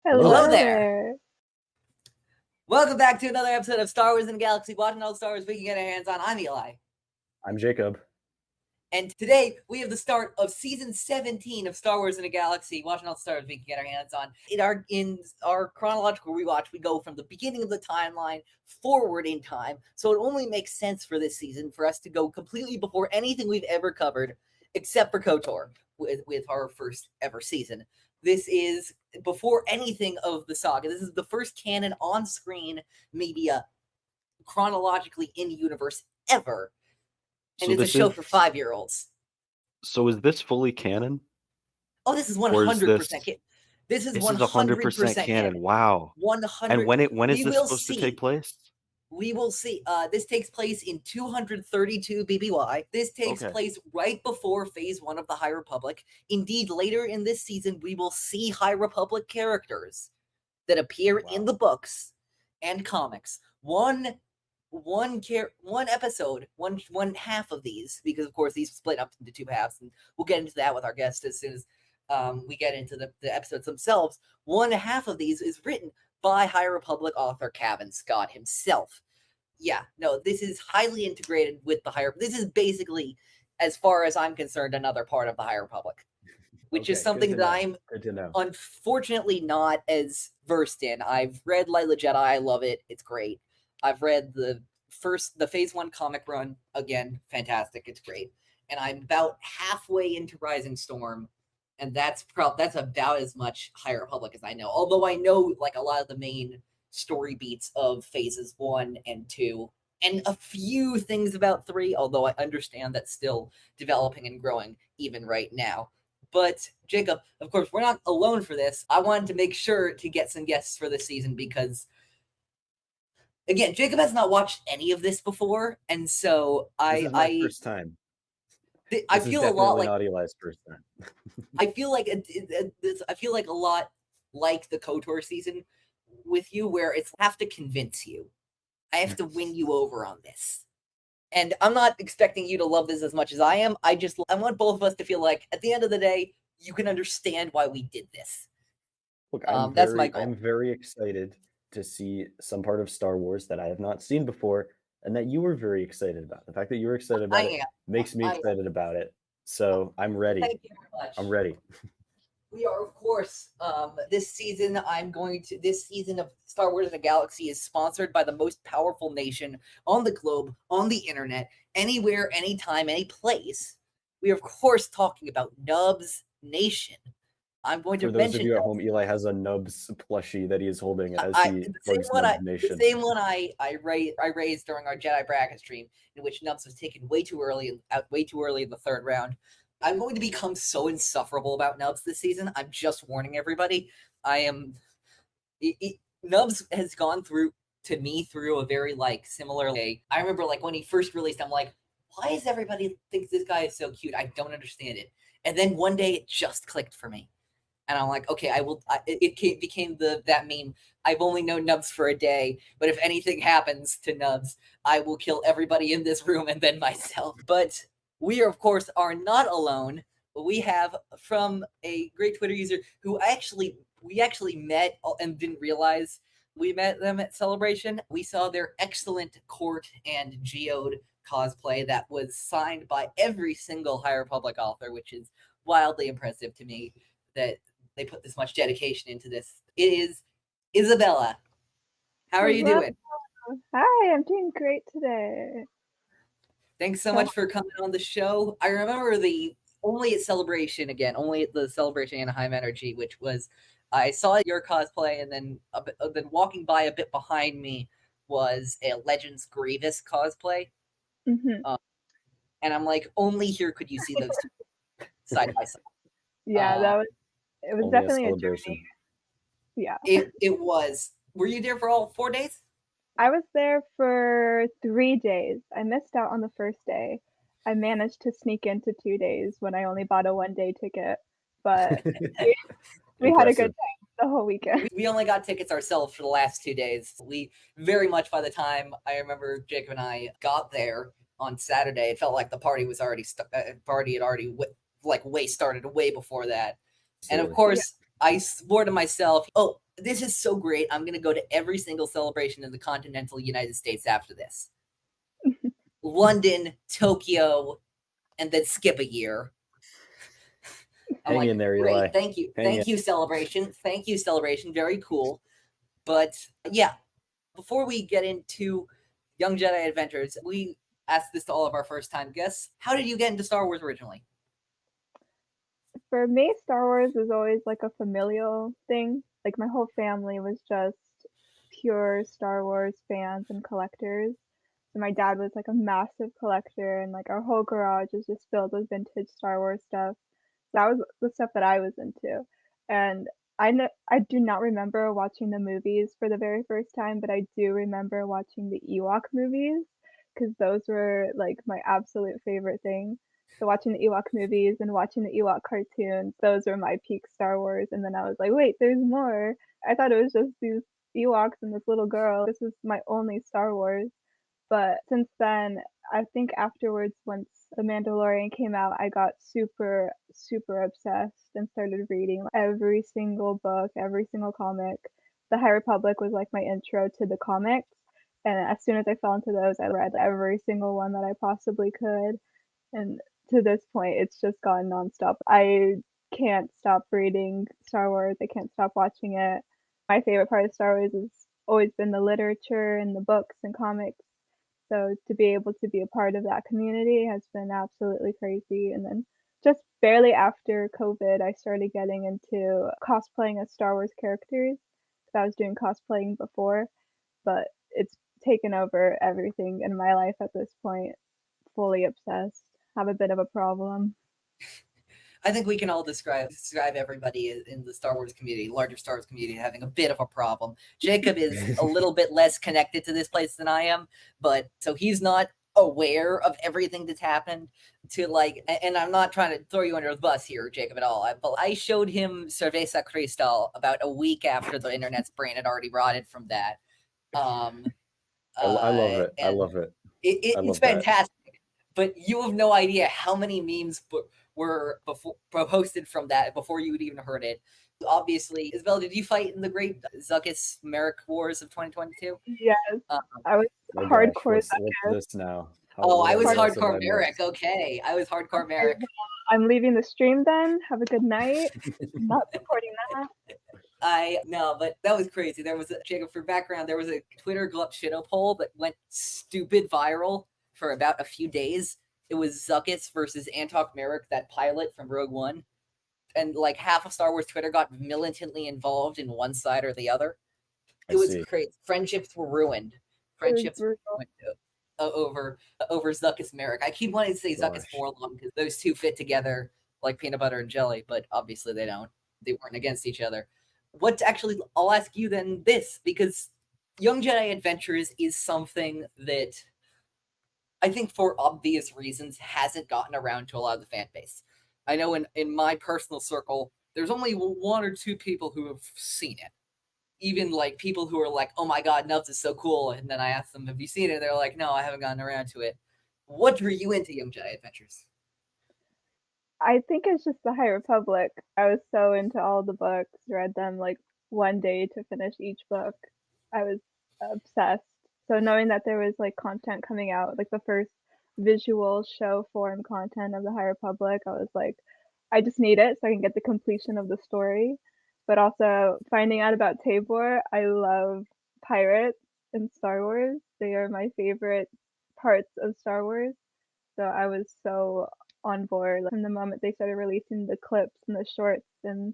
Hello there. there. Welcome back to another episode of Star Wars in the Galaxy, watching all the Star Wars we can get our hands on. I'm Eli. I'm Jacob. And today, we have the start of Season 17 of Star Wars in the Galaxy, watching all the Star Wars we can get our hands on. In our chronological rewatch, we go from the beginning of the timeline forward in time, so it only makes sense for this season for us to go completely before anything we've ever covered, except for KOTOR, with our first ever season. This is before anything of the saga. This is the first canon on-screen media chronologically in universe ever. And it's a show for 5-year-olds. So is this fully canon? Oh, this is 100% canon. This is 100% canon. Wow. 100. And when is this supposed to take place? We will see. This takes place in 232 BBY. This takes place right before Phase 1 of the High Republic. Indeed, later in this season, we will see High Republic characters that appear in the books and comics. One episode, one half of these, because of course these split up into two halves, and we'll get into that with our guest as soon as we get into the episodes themselves. One half of these is written by High Republic author Cavan Scott himself. Yeah, no, this is highly integrated with the High. This is basically, as far as I'm concerned, another part of the High Republic, which is something that I'm unfortunately not as versed in. I've read Light of the Jedi. I love it. It's great. I've read the Phase 1 comic run. Again, fantastic. It's great. And I'm about halfway into Rising Storm, and that's about as much High Republic as I know. Although I know like a lot of the main story beats of Phases 1 and 2, and a few things about 3, although I understand that's still developing and growing even right now. But Jacob, of course, we're not alone for this. I wanted to make sure to get some guests for this season because, again, Jacob has not watched any of this before, and so this is my first time. I feel a lot like Eli's first time. I feel like I feel like a lot like the KOTOR season with you, where it's have to convince you. I have to win you over on this, and I'm not expecting you to love this as much as I am. I want both of us to feel like at the end of the day, you can understand why we did this. Look, that's my goal. I'm very excited to see some part of Star Wars that I have not seen before, and that you were very excited about. The fact that you were excited about it makes me excited about it. So I'm ready. Thank you very much. I'm ready. We are, of course, this season of Star Wars in the Galaxy is sponsored by the most powerful nation on the globe, on the internet, anywhere, anytime, any place. We are, of course, talking about Nubs Nation. I'm going to mention. For those of you at home, Eli has a Nubs plushie that he is holding as he plugs Nubs Nation. The same one I raised during our Jedi bracket stream, in which Nubs was taken way too early in the third round. I'm going to become so insufferable about Nubs this season. I'm just warning everybody. Nubs has gone through a very similar way. I remember when he first released, I'm like, why does everybody think this guy is so cute? I don't understand it. And then one day it just clicked for me. And I'm like, okay, it became that meme. I've only known Nubs for a day, but if anything happens to Nubs, I will kill everybody in this room and then myself. But we, of course, are not alone. We have from a great Twitter user who we actually met and didn't realize we met them at Celebration. We saw their excellent Court and Geode cosplay that was signed by every single High Republic author, which is wildly impressive to me that they put this much dedication into this. It is Isabella. How are you doing? Hi, I'm doing great today. Thanks so much for coming on the show. I remember only at the Celebration Anaheim Energy, which was, I saw your cosplay, and then walking by a bit behind me was a Legends Grievous cosplay. Mm-hmm. And I'm like, only here could you see those two side by side. Yeah, it was definitely a journey. Yeah. It was. Were you there for all 4 days? I was there for 3 days. I missed out on the first day. I managed to sneak into 2 days when I only bought a 1-day ticket, but we had a good time the whole weekend. We only got tickets ourselves for the last 2 days. We very much, by the time I remember Jacob and I got there on Saturday, it felt like the party was already started way before that. And of course, I swore to myself, this is so great. I'm going to go to every single celebration in the continental United States after this. London, Tokyo, and then skip a year. Hang in there, Eli. Thank you. Thank you, Celebration. Thank you, Celebration. Very cool. But yeah, before we get into Young Jedi Adventures, we asked this to all of our first-time guests. How did you get into Star Wars originally? For me, Star Wars was always like a familial thing. Like my whole family was just pure Star Wars fans and collectors. So my dad was like a massive collector, and like our whole garage is just filled with vintage Star Wars stuff. That was the stuff that I was into. And I do not remember watching the movies for the very first time, but I do remember watching the Ewok movies because those were like my absolute favorite thing. So watching the Ewok movies and watching the Ewok cartoons, those were my peak Star Wars. And then I was like, wait, there's more. I thought it was just these Ewoks and this little girl. This is my only Star Wars. But since then, I think afterwards, once The Mandalorian came out, I got super, super obsessed and started reading every single book, every single comic. The High Republic was like my intro to the comics. And as soon as I fell into those, I read every single one that I possibly could. And to this point, it's just gone nonstop. I can't stop reading Star Wars. I can't stop watching it. My favorite part of Star Wars has always been the literature and the books and comics. So to be able to be a part of that community has been absolutely crazy. And then just barely after COVID, I started getting into cosplaying as Star Wars characters. I was doing cosplaying before, but it's taken over everything in my life at this point. Fully obsessed. Have a bit of a problem. I think we can all describe everybody in the Star Wars community, larger Star Wars community, having a bit of a problem. Jacob is a little bit less connected to this place than I am, but so he's not aware of everything that's happened to like, and I'm not trying to throw you under the bus here, Jacob, at all. But I showed him Cerveza Cristal about a week after the internet's brain had already rotted from that. I love it. I love it. It's fantastic. But you have no idea how many memes were posted from that before you had even heard it. Obviously, Isabella, did you fight in the great Zuckuss Merrick Wars of 2022? Yes, I was hardcore Zuckuss. What's this now? I was hardcore Merrick. Okay, I was hardcore Merrick. I'm leaving the stream then. Have a good night. I'm not supporting that. No, but that was crazy. There was Jacob, for background, there was a Twitter Glup Shitto poll that went stupid viral for about a few days. It was Zuckuss versus Antok Merrick, that pilot from Rogue One. And like half of Star Wars Twitter got militantly involved in one side or the other. It was crazy. Friendships were ruined. Friendships were ruined over Zuckuss Merrick. I keep wanting to say Zuckuss Forlom because those two fit together like peanut butter and jelly, but obviously they don't. They weren't against each other. I'll ask you then this, because Young Jedi Adventures is something that I think for obvious reasons hasn't gotten around to a lot of the fan base. I know in my personal circle, there's only one or two people who have seen it. Even like people who are like, oh my God, Nubs is so cool. And then I ask them, have you seen it? And they're like, no, I haven't gotten around to it. What drew you into Young Jedi Adventures? I think it's just the High Republic. I was so into all the books, read them like one day to finish each book. I was obsessed. So knowing that there was like content coming out, like the first visual show form content of the High Republic, I was like, I just need it so I can get the completion of the story. But also finding out about Taborr, I love pirates in Star Wars. They are my favorite parts of Star Wars. So I was so on board from the moment they started releasing the clips and the shorts and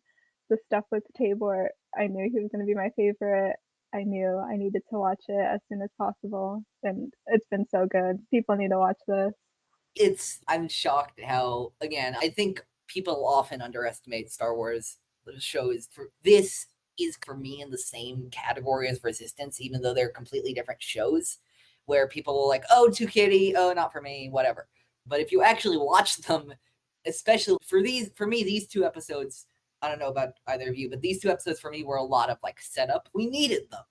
the stuff with Taborr. I knew he was going to be my favorite. I knew I needed to watch it as soon as possible, and it's been so good. People need to watch this. I'm shocked how, again, I think people often underestimate Star Wars shows. This is for me in the same category as Resistance, even though they're completely different shows, where people are like, oh, too kiddie, oh, not for me, whatever. But if you actually watch them, especially for me, these two episodes, I don't know about either of you, but these two episodes for me were a lot of like setup. We needed them.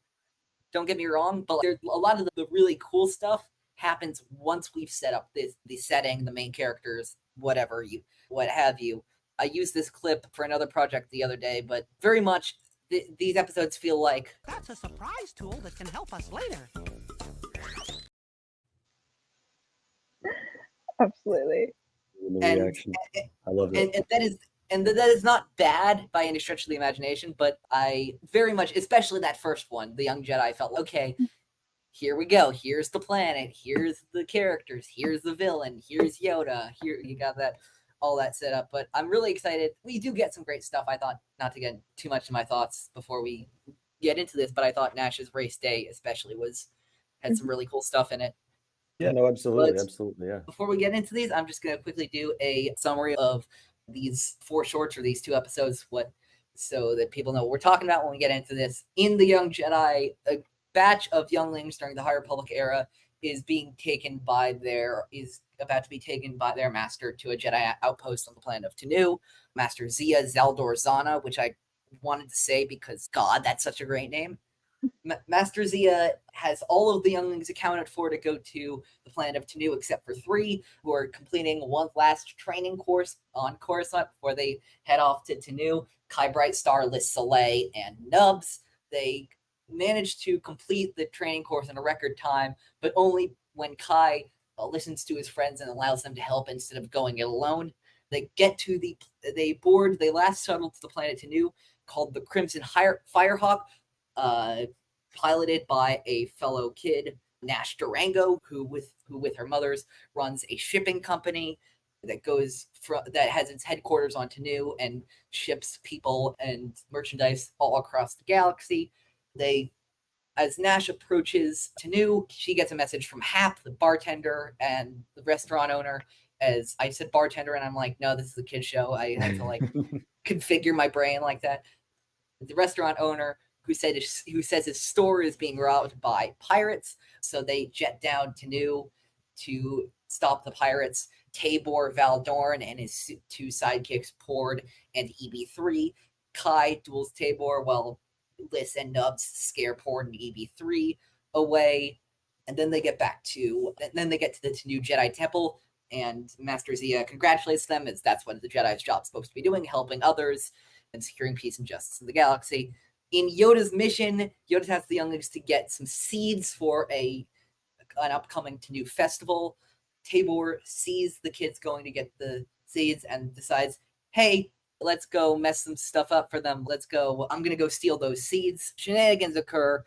Don't get me wrong, but there's a lot of the really cool stuff happens once we've set up the setting, the main characters, what have you. I used this clip for another project the other day, but very much these episodes feel like that's a surprise tool that can help us later. Absolutely. And I love it. And that is not bad by any stretch of the imagination, but I very much, especially that first one, the Young Jedi, felt okay. Here we go. Here's the planet. Here's the characters. Here's the villain. Here's Yoda. Here you got that, all that set up. But I'm really excited. We do get some great stuff. I thought, not to get too much of my thoughts before we get into this, but I thought Nash's race day especially had some really cool stuff in it. Yeah, no, absolutely, But absolutely, yeah. Before we get into these, I'm just going to quickly do a summary of these 4 shorts or these 2 episodes, so that people know what we're talking about when we get into this. In the Young Jedi, a batch of younglings during the High Republic era is about to be taken by their master to a Jedi outpost on the planet of Tanu. Master Zia Zaldor Zana, which I wanted to say because, God, that's such a great name. Master Zia has all of the younglings accounted for to go to the planet of Tanu, except for 3 who are completing one last training course on Coruscant before they head off to Tanu. Kai Brighstar, Solay, and Nubs. They managed to complete the training course in a record time, but only when Kai listens to his friends and allows them to help instead of going it alone. They board the last shuttle to the planet Tanu called the Crimson Firehawk, piloted by a fellow kid, Nash Durango, who with her mother's runs a shipping company that has its headquarters on Tanu and ships people and merchandise all across the galaxy. As Nash approaches Tanu, she gets a message from Hap, the bartender and the restaurant owner. As I said bartender, and I'm like, no, this is a kid's show. I had to configure my brain like that. The restaurant owner who says his store is being robbed by pirates, so they jet down to Tanu to stop the pirates. Taborr, Valdorn, and his 2 sidekicks, Pord and EB3. Kai duels Taborr while Liss and Nubs scare Pord and EB3 away. And then they get to the Tanu Jedi Temple, and Master Zia congratulates them, as that's what the Jedi's job's supposed to be doing, helping others and securing peace and justice in the galaxy. In Yoda's mission, Yoda asks the younglings to get some seeds for an upcoming Tanu festival. Taborr sees the kids going to get the seeds and decides, hey, let's go mess some stuff up for them. Let's go. I'm going to go steal those seeds. Shenanigans occur,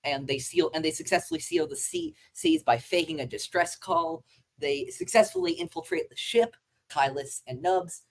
and they successfully seal the seeds by faking a distress call. They successfully infiltrate the ship, Liss and Nubs.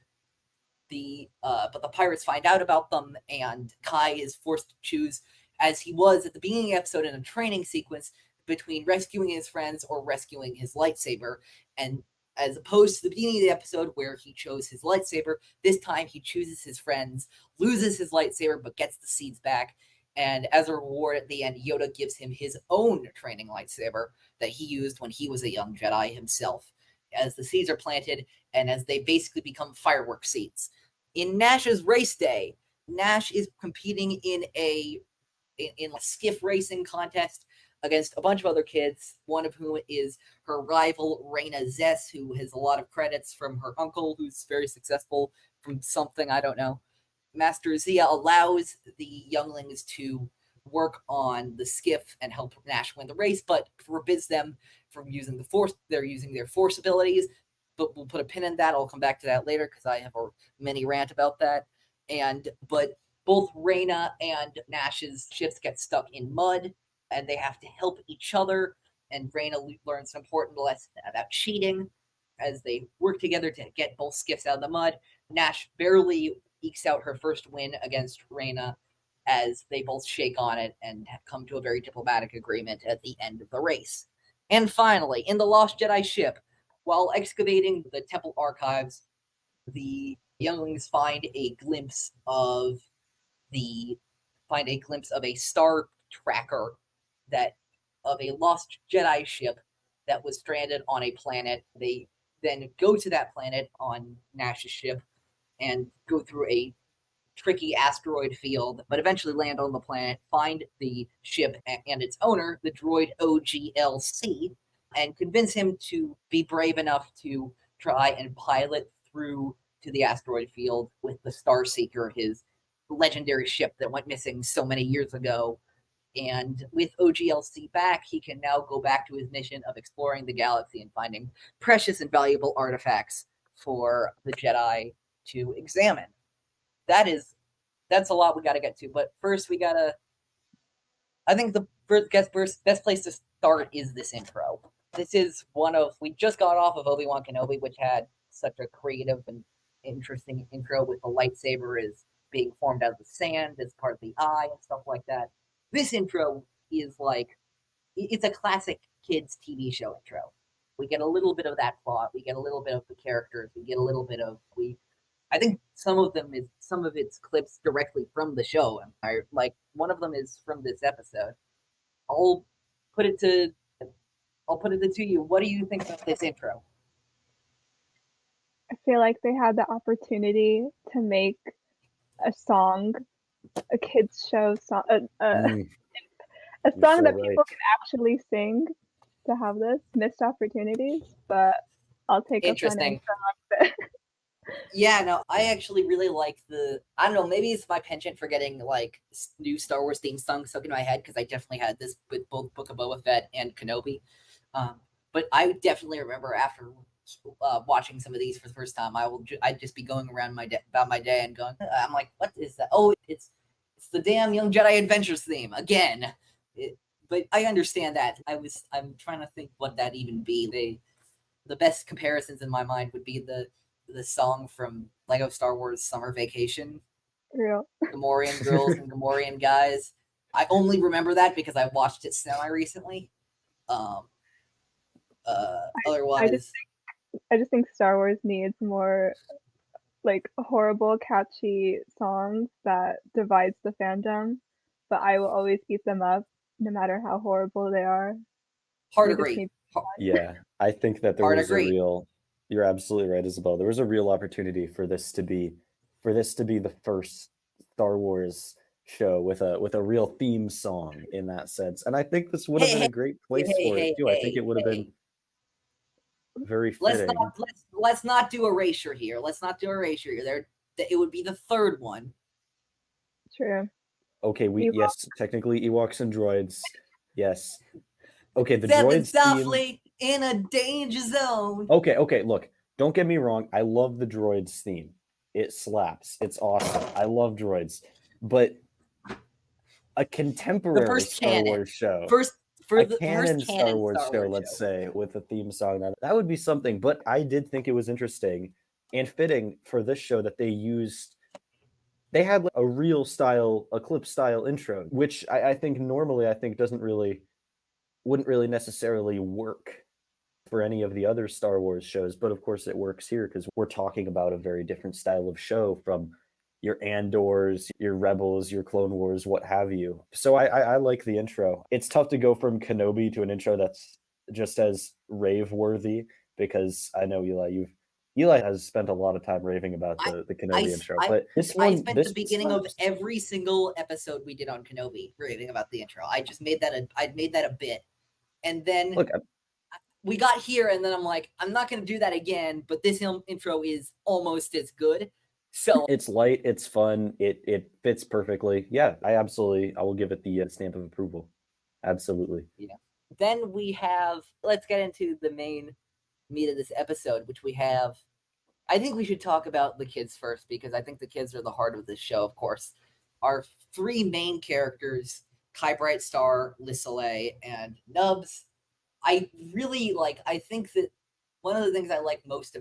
But the pirates find out about them, and Kai is forced to choose, as he was at the beginning of the episode in a training sequence, between rescuing his friends or rescuing his lightsaber. And as opposed to the beginning of the episode where he chose his lightsaber, this time he chooses his friends, loses his lightsaber, but gets the seeds back. And as a reward at the end, Yoda gives him his own training lightsaber that he used when he was a young Jedi himself. As the seeds are planted and as they basically become firework seeds. In Nash's race day, Nash is competing in a skiff racing contest against a bunch of other kids, one of whom is her rival, Reyna Zess, who has a lot of credits from her uncle, who's very successful from something, I don't know. Master Zia allows the younglings to work on the skiff and help Nash win the race, but forbids them from using the Force. They're using their Force abilities, but we'll put a pin in that. I'll come back to that later because I have a mini rant about that. But both Reyna and Nash's ships get stuck in mud, and they have to help each other. And Reyna learns an important lesson about cheating as they work together to get both skiffs out of the mud. Nash barely ekes out her first win against Reyna as they both shake on it and have come to a very diplomatic agreement at the end of the race. And finally, in the Lost Jedi Ship, while excavating the temple archives, the younglings find a glimpse of a star tracker of a Lost Jedi ship that was stranded on a planet. They then go to that planet on Nash's ship and go through a tricky asteroid field, but eventually land on the planet, find the ship and its owner, the droid OGLC, and convince him to be brave enough to try and pilot through to the asteroid field with the Starseeker, his legendary ship that went missing so many years ago. And with OGLC back, he can now go back to his mission of exploring the galaxy and finding precious and valuable artifacts for the Jedi to examine. That's a lot we got to get to. But first, I think the best place to start is this intro. This is we just got off of Obi-Wan Kenobi, which had such a creative and interesting intro with the lightsaber is being formed out of the sand as part of the eye and stuff like that. This intro is it's a classic kids TV show intro. We get a little bit of that plot. We get a little bit of the characters. We get a little bit of I think some of it's clips directly from the show. One of them is from this episode. I'll put it to you. What do you think of this intro? I feel like they had the opportunity to make a song, a kids show song, a song that people can actually sing. To have this missed opportunities, but I'll take a fun intro. Yeah, no, I actually really like I don't know, maybe it's my penchant for getting new Star Wars theme songs stuck in my head, because I definitely had this with both Book of Boba Fett and Kenobi. But I definitely remember after watching some of these for the first time, I'd just be going around about my day and going, I'm like, what is that? Oh, it's the damn Young Jedi Adventures theme again. But I understand that. I'm trying to think what that even be. The best comparisons in my mind would be the song from Lego Star Wars Summer Vacation. Real. Gamorrean girls and Gamorrean guys. I only remember that because I watched it semi-recently. Otherwise... I just think Star Wars needs more horrible, catchy songs that divides the fandom, but I will always keep them up no matter how horrible they are. Hard agree. Yeah, I think that there was you're absolutely right, Isabella. There was a real opportunity for this to be the first Star Wars show with a real theme song in that sense. And I think this would have been a great place for it too. I think it would have been very fitting. Let's not do erasure here. It would be the third one. True. Okay, yes, technically Ewoks and droids. Yes. Okay, the droids softly in a danger zone. Okay, look, don't get me wrong. I love the droids theme. It slaps. It's awesome. I love droids. But a contemporary Star Wars show. Canon Star Wars show, let's say, with a theme song, that would be something. But I did think it was interesting and fitting for this show that they had a real style, a clip style intro, which I think normally wouldn't really necessarily work for any of the other Star Wars shows. But of course it works here because we're talking about a very different style of show from your Andors, your Rebels, your Clone Wars, what have you. So I like the intro. It's tough to go from Kenobi to an intro that's just as rave-worthy, because I know Eli has spent a lot of time raving about the Kenobi intro. But I spent the beginning of every single episode we did on Kenobi raving about the intro. I made that a bit. And then we got here, and then I'm like, I'm not going to do that again, but this intro is almost as good. So it's light, it's fun, it fits perfectly. Yeah, I will give it the stamp of approval. Absolutely. Yeah. Then let's get into the main meat of this episode, which I think we should talk about the kids first, because I think the kids are the heart of this show, of course. Our three main characters, Kai Brighstar, Solay, and Nubs. I think that one of the things I like most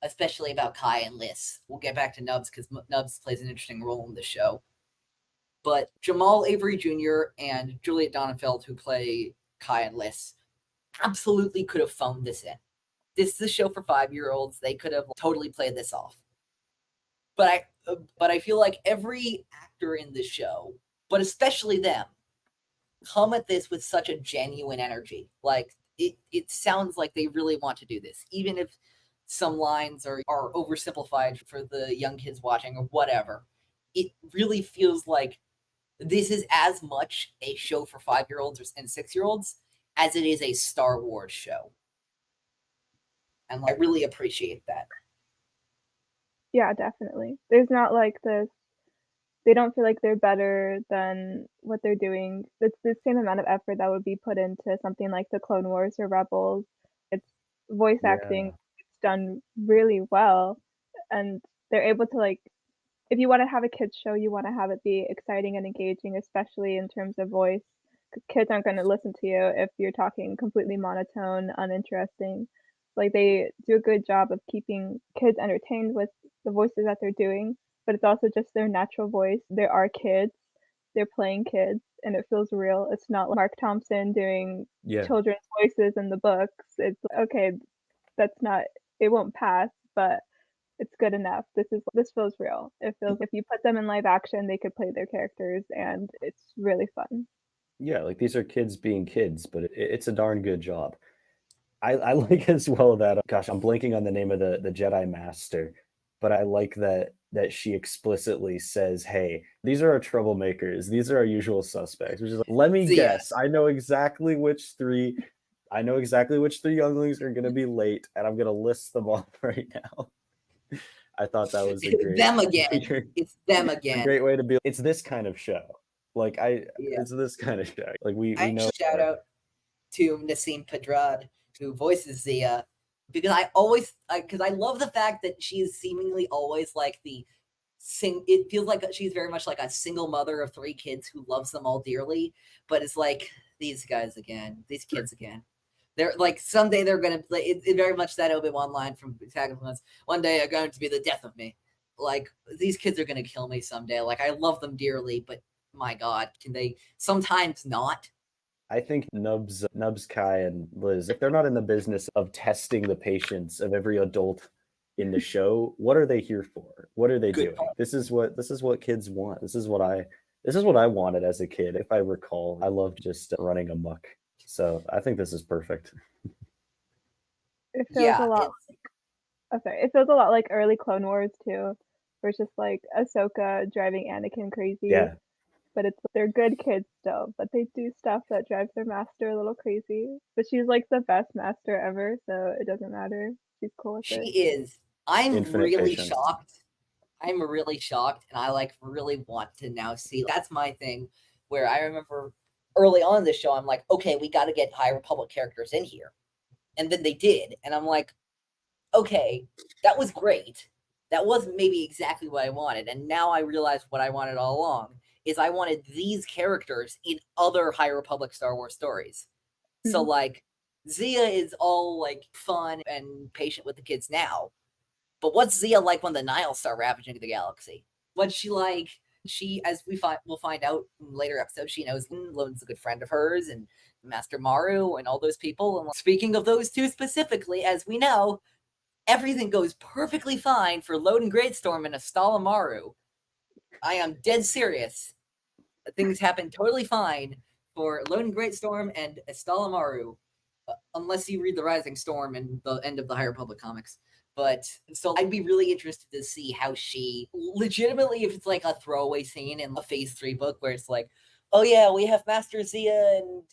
especially about Kai and Liz. We'll get back to Nubs because Nubs plays an interesting role in the show. But Jamaal, Avery Jr. and Juliet Donenfield, who play Kai and Liz, absolutely could have phoned this in. This is a show for 5-year-olds. They could have totally played this off. But I feel like every actor in the show, but especially them, come at this with such a genuine energy. It sounds like they really want to do this, even if some lines are oversimplified for the young kids watching or whatever. It really feels like this is as much a show for 5-year-olds and 6-year-olds as it is a Star Wars show. And I really appreciate that. Yeah, definitely. There's not this they don't feel like they're better than what they're doing. It's the same amount of effort that would be put into something like the Clone Wars or Rebels. It's voice acting. It's done really well, and they're able to, like, if you want to have a kids show, you want to have it be exciting and engaging, especially in terms of voice. 'Cause kids aren't going to listen to you if you're talking completely monotone, uninteresting. Like, they do a good job of keeping kids entertained with the voices that they're doing, but it's also just their natural voice. There are kids, they're playing kids, and it feels real. It's not like Mark Thompson doing children's voices in the books. It's okay, that's not, it won't pass, but it's good enough. This feels real. It feels if you put them in live action, they could play their characters, and it's really fun. Yeah, like these are kids being kids, but it's a darn good job. I like as well that, gosh, I'm blanking on the name of the Jedi Master, but I like that she explicitly says, hey, these are our troublemakers. These are our usual suspects, which is like, let me guess. I know exactly which three younglings are going to be late, and I'm going to list them off right now. I thought that was a great them again. It's them again. A great way to be. It's this kind of show. Like it's this kind of show. Like we know. Shout out to Nasim Pedrad, who voices Zia, because I love the fact that she's seemingly always like it feels like she's very much like a single mother of 3 kids who loves them all dearly, but it's like these guys again, these kids again. They're like, someday they're gonna play it very much that Obi-Wan line from Attack of the Clones. One day are going to be the death of me. Like, these kids are gonna kill me someday. Like, I love them dearly, but my God, can they sometimes not? I think Nubs, Kai, and Liz, if they're not in the business of testing the patience of every adult in the show, what are they here for? What are they doing? This is what kids want. This is what I wanted as a kid. If I recall, I loved just running amok. So I think this is perfect. It feels a lot. It feels a lot like early Clone Wars too, where it's just like Ahsoka driving Anakin crazy. Yeah. But they're good kids still, but they do stuff that drives their master a little crazy. But she's like the best master ever, so it doesn't matter. She's cool with it. She is. I'm really patience. shocked. I'm really shocked, and I really want to now see. That's my thing, where I remember early on in the show, I'm like, okay, we got to get High Republic characters in here. And then they did. And I'm like, okay, that was great. That wasn't maybe exactly what I wanted. And now I realize what I wanted all along is I wanted these characters in other High Republic Star Wars stories. Mm-hmm. So like Zia is all like fun and patient with the kids now. But what's Zia like when the Niles start ravaging the galaxy? What's she like? She, as we'll find out in later episodes, she knows Loden's a good friend of hers, and Master Maru and all those people. And speaking of those two specifically, as we know, everything goes perfectly fine for Loden Greatstorm and Astala Maru. I am dead serious. Things happen totally fine for Loden Greatstorm and Astala Maru, unless you read The Rising Storm and the end of the High Republic comics. But so I'd be really interested to see how she legitimately, if it's like a throwaway scene in a Phase 3 book where it's like, oh yeah, we have Master Zia and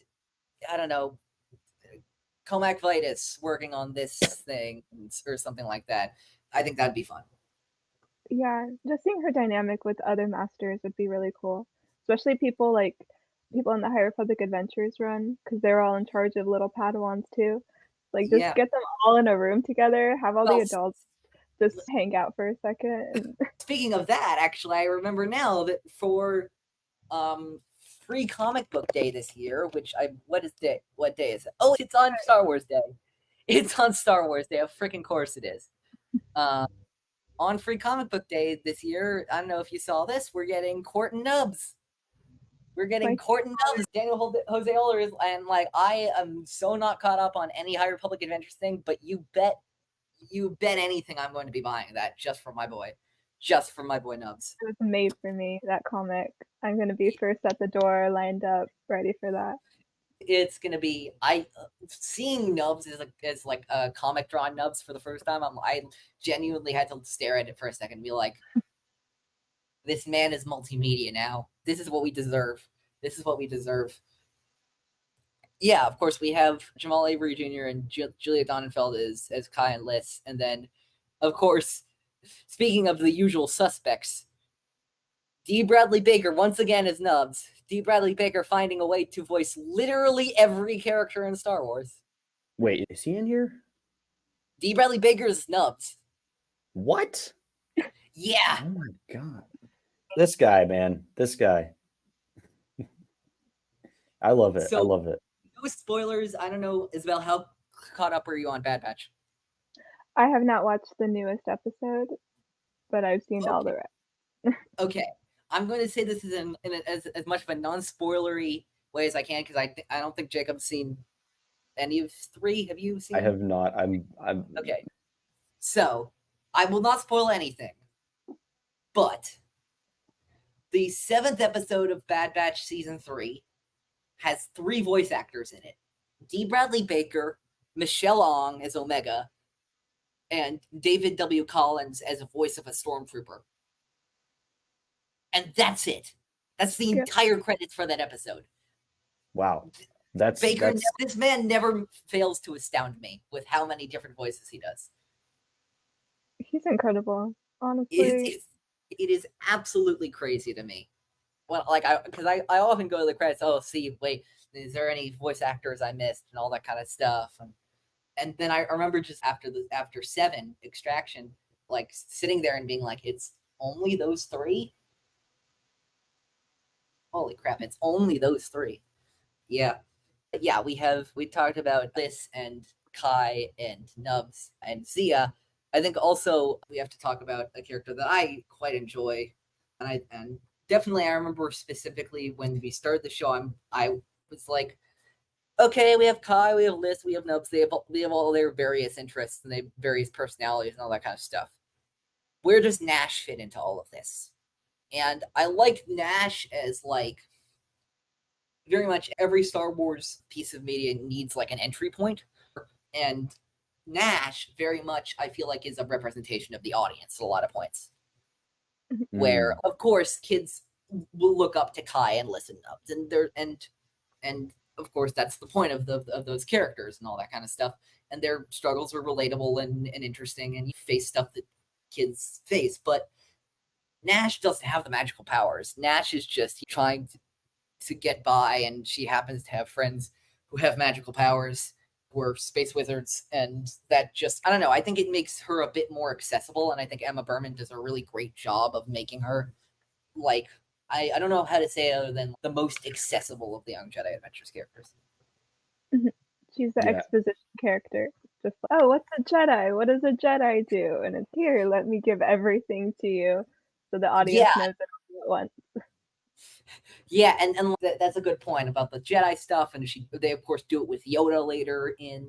I don't know, Comac Vitus working on this thing or something like that. I think that'd be fun. Yeah, just seeing her dynamic with other masters would be really cool. Especially people in the High Republic Adventures run, because they're all in charge of little Padawans too. Like, just get them all in a room together, have all the adults just hang out for a second. Speaking of that, actually, I remember now that for Free Comic Book Day this year, what day is it? Oh, it's on Star Wars Day. It's on Star Wars Day. Of freaking course it is. On Free Comic Book Day this year, I don't know if you saw this, we're getting Court and Nubs. We're getting Court and Nubs, Daniel Jose Ollers, and like I am so not caught up on any High Republic Adventures thing, but you bet anything I'm going to be buying that just for my boy Nubs. It was made for me, that comic. I'm going to be first at the door, lined up, ready for that. It's going to be, seeing Nubs as like a comic drawn Nubs for the first time, I genuinely had to stare at it for a second and be like, this man is multimedia now. This is what we deserve. Yeah, of course, we have Jamaal Avery Jr. and Juliet Donenfield as Kai and Liz. And then, of course, speaking of the usual suspects, D. Bradley Baker once again is Nubs. D. Bradley Baker finding a way to voice literally every character in Star Wars. Wait, is he in here? D. Bradley Baker is Nubs. What? Yeah. Oh my god. This guy, man. This guy. I love it. So, I love it. No spoilers. I don't know, Isabel, how caught up are you on Bad Batch? I have not watched the newest episode, but I've seen all the rest. Okay. I'm going to say this is in as much of a non-spoilery way as I can, because I don't think Jacob's seen any of 3. Have you seen? I have not. I'm Okay. So, I will not spoil anything. But the 7th episode of Bad Batch Season 3 has 3 voice actors in it. D. Bradley Baker, Michelle Ong as Omega, and David W. Collins as a voice of a stormtrooper. And that's it. That's the entire credits for that episode. Wow. This man never fails to astound me with how many different voices he does. He's incredible, honestly. It is absolutely crazy to me. Well, because I often go to the credits. Oh, see, wait, is there any voice actors I missed and all that kind of stuff? And then I remember just after 7 Extraction, like sitting there and being like, it's only those 3. Holy crap! It's only those 3. Yeah, we talked about this and Kai and Nubs and Zia. I think also we have to talk about a character that I quite enjoy, and definitely I remember specifically when we started the show. I was like, okay, we have Kai, we have Liz, we have Nubs. They have all their various interests and they have various personalities and all that kind of stuff. Where does Nash fit into all of this? And I like Nash as like very much every Star Wars piece of media needs like an entry point. And Nash very much, I feel like, is a representation of the audience at a lot of points. Where, of course, kids will look up to Kai and listen up. And of course, that's the point of those characters and all that kind of stuff. And their struggles are relatable and interesting, and you face stuff that kids face. But Nash doesn't have the magical powers. Nash is just trying to get by, and she happens to have friends who have magical powers, who are space wizards, and that just, I don't know, I think it makes her a bit more accessible, and I think Emma Berman does a really great job of making her, like, I don't know how to say it other than the most accessible of the Young Jedi Adventures characters. She's the exposition character. Just like, oh, what's a Jedi? What does a Jedi do? And it's here, let me give everything to you. So the audience knows it all at once. Yeah, and that's a good point about the Jedi stuff, and they of course do it with Yoda later in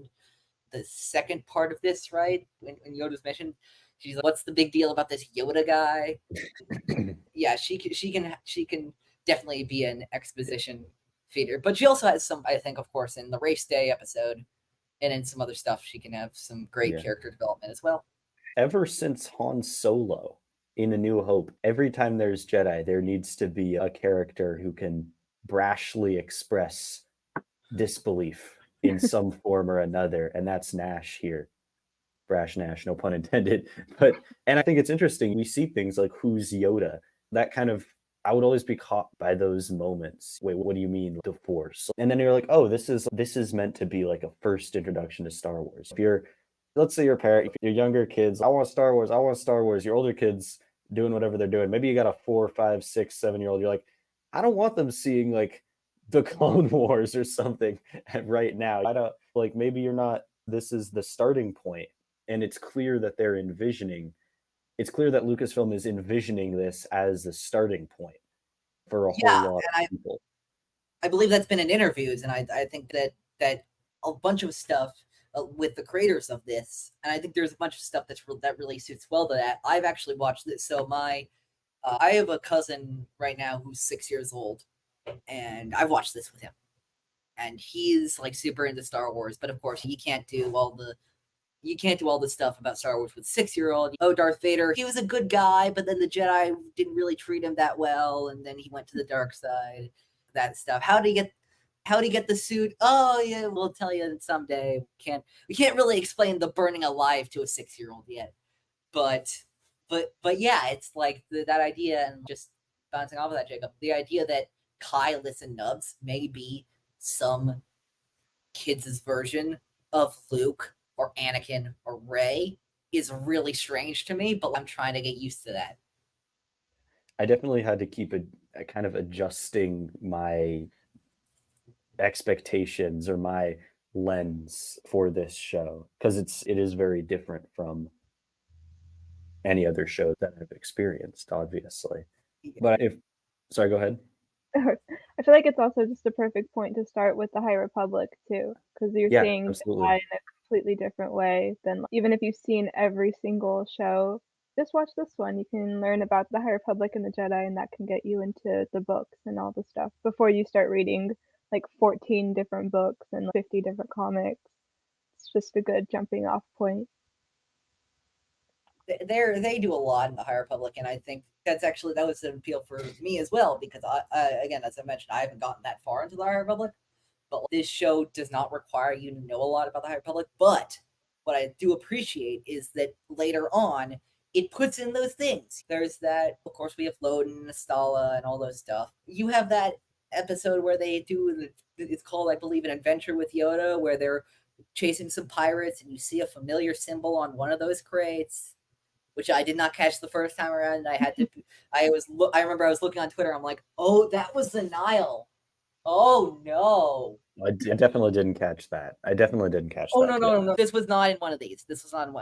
the second part of this, right? When Yoda's mission, she's like, "What's the big deal about this Yoda guy?" Yeah, she can definitely be an exposition feeder, but she also has some, I think, of course, in the Race Day episode, and in some other stuff, she can have some great character development as well. Ever since Han Solo in A New Hope, every time there's Jedi, there needs to be a character who can brashly express disbelief in some form or another, and that's Nash here. Brash Nash, no pun intended. And I think it's interesting, we see things like, who's Yoda? That kind of, I would always be caught by those moments. Wait, what do you mean, the Force? And then you're like, oh, this is meant to be like a first introduction to Star Wars. If you're, let's say you're a parent, if you're younger kids, I want Star Wars. Your older kids doing whatever they're doing. Maybe you got a 4, 5, 6, 7-year-old. You're like, I don't want them seeing like the Clone Wars or something right now. I don't, like, maybe you're not, this is the starting point. And it's clear that they're envisioning, it's clear that Lucasfilm is envisioning this as the starting point for a whole lot of people. I believe that's been in interviews, and I think that a bunch of stuff with the creators of this, and I think there's a bunch of stuff that really suits well to that. I've actually watched this. So I have a cousin right now who's 6 years old, and I've watched this with him, and he's like super into Star Wars, but of course he can't do all the stuff about Star Wars with 6-year-old. Oh, Darth Vader, he was a good guy, but then the Jedi didn't really treat him that well, and then he went to the dark side. That stuff. How do you get the suit? Oh yeah, we'll tell you someday. We can't really explain the burning alive to a 6-year-old yet. But yeah, it's like that idea, and just bouncing off of that, Jacob, the idea that Kai, Liz, and Nubs may be some kids' version of Luke or Anakin or Rey is really strange to me, but I'm trying to get used to that. I definitely had to keep a kind of adjusting my expectations or my lens for this show, because it is very different from any other show that I've experienced, obviously. But sorry, go ahead. I feel like it's also just a perfect point to start with the High Republic too, because you're seeing Jedi in a completely different way than, even if you've seen every single show, just watch this one. You can learn about the High Republic and the Jedi, and that can get you into the books and all the stuff before you start reading like 14 different books and 50 different comics. It's just a good jumping off point. They do a lot in the High Republic, and I think that was an appeal for me as well, because again, as I mentioned, I haven't gotten that far into the High Republic, but this show does not require you to know a lot about the High Republic. But what I do appreciate is that later on, it puts in those things. There's that, of course, we have Loden, Nastala, and all those stuff. You have that episode where they do, it's called, I believe, An Adventure with Yoda, where they're chasing some pirates, and you see a familiar symbol on one of those crates, which I did not catch the first time around, and I had to. I remember I was looking on Twitter. I'm like, oh, that was the Nile. Oh no! I definitely didn't catch that. Oh no! This was not in one of these.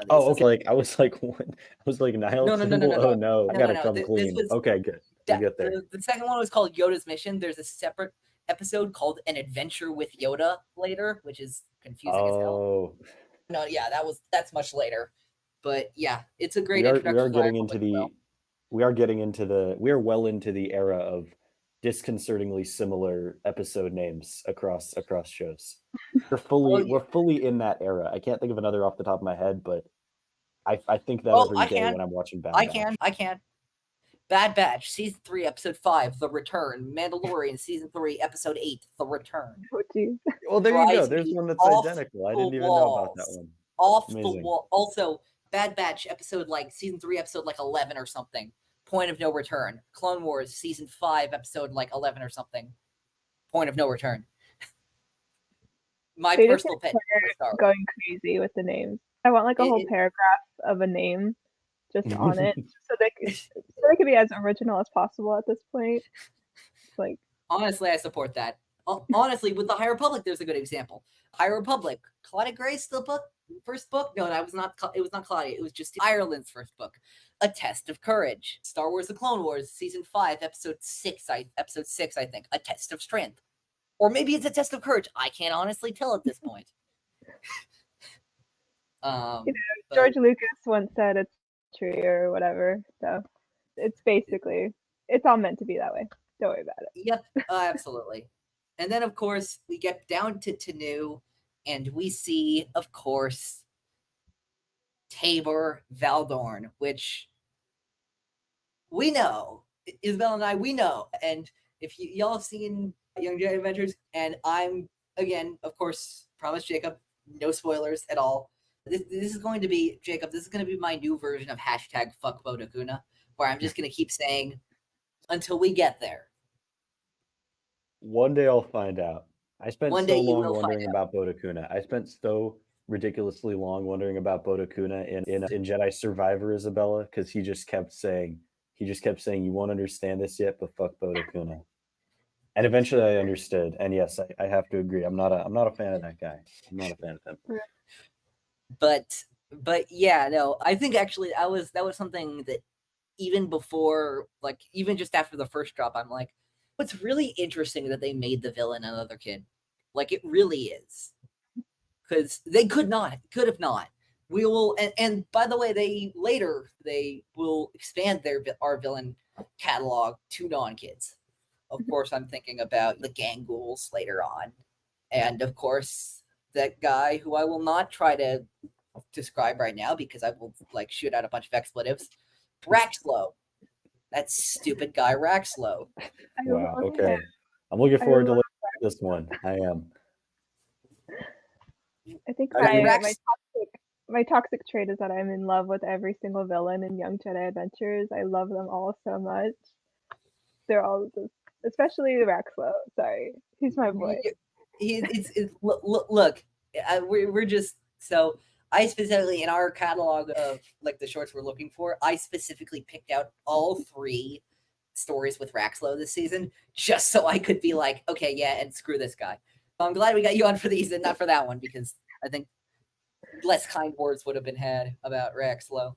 Oh, okay. I was like, what? I was like, Nile symbol. Oh no! I gotta come clean. Okay, good. We'll get there. The second one was called Yoda's Mission. There's a separate episode called An Adventure with Yoda later, which is confusing as hell. No, yeah, that's much later. But yeah, it's a great introduction. We are well into the era of disconcertingly similar episode names across shows. We're fully in that era. I can't think of another off the top of my head, but I think that every day when I'm watching Bad Batch. I can. Bad Batch, Season 3, Episode 5, The Return. Mandalorian, Season 3, Episode 8, The Return. Oh, geez. Well, there you go. There's one that's identical. I didn't even know about that one. Off the wall. Also, Bad Batch episode, like Season 3, Episode like 11 or something. Point of No Return. Clone Wars, Season 5, Episode like 11 or something. Point of No Return. My personal pet. Going crazy with the names. I want like a whole paragraph of a name just on it, so they could be as original as possible at this point. Like, honestly, I support that. Honestly, with the High Republic, there's a good example. High Republic, Claudia Gray's first book? No, it was not Claudia. It was just Ireland's first book. A Test of Courage. Star Wars: The Clone Wars, Season 5, Episode 6, I think. A Test of Strength. Or maybe it's A Test of Courage. I can't honestly tell at this point. George Lucas once said it's true or whatever. So it's all meant to be that way. Don't worry about it. Yep, absolutely. And then, of course, we get down to Tanu, and we see, of course, Taborr Valdorn, which we know. Isabella and I, we know. And if y'all have seen Young Jedi Adventures, and I'm, again, of course, promise Jacob, no spoilers at all. This is going to be, Jacob, this is going to be my new version of hashtag fuck Bode Akuna, where I'm just going to keep saying until we get there. One day I'll find out. I spent so long wondering about Bode Akuna. I spent so ridiculously long wondering about Bode Akuna in Jedi Survivor, Isabella, because he just kept saying, you won't understand this yet, but fuck Bode Akuna. And eventually I understood. And yes, I have to agree. I'm not a fan of that guy. I'm not a fan of him. But yeah, no, I think actually that was something that even before, like, even just after the first drop, I'm like, what's really interesting that they made the villain another kid. Like, it really is. Because they could have not. We will, and by the way, they will expand our villain catalog to non-kids. Of course, I'm thinking about the gang ghouls later on. And of course, that guy who I will not try to describe right now because I will like shoot out a bunch of expletives. Raxlow. That stupid guy Raxlow. Wow, okay. I'm looking forward to this one. I am. I think my toxic trait is that I'm in love with every single villain in Young Jedi Adventures. I love them all so much. they're all just, especially Raxlo. Sorry, he's my boy. Look, we're just so. I specifically, in our catalog of like the shorts we're looking for, I specifically picked out all 3 stories with Raxlo this season, just so I could be like, okay, yeah, and screw this guy. So I'm glad we got you on for these and not for that one, because I think less kind words would have been had about Raxlo.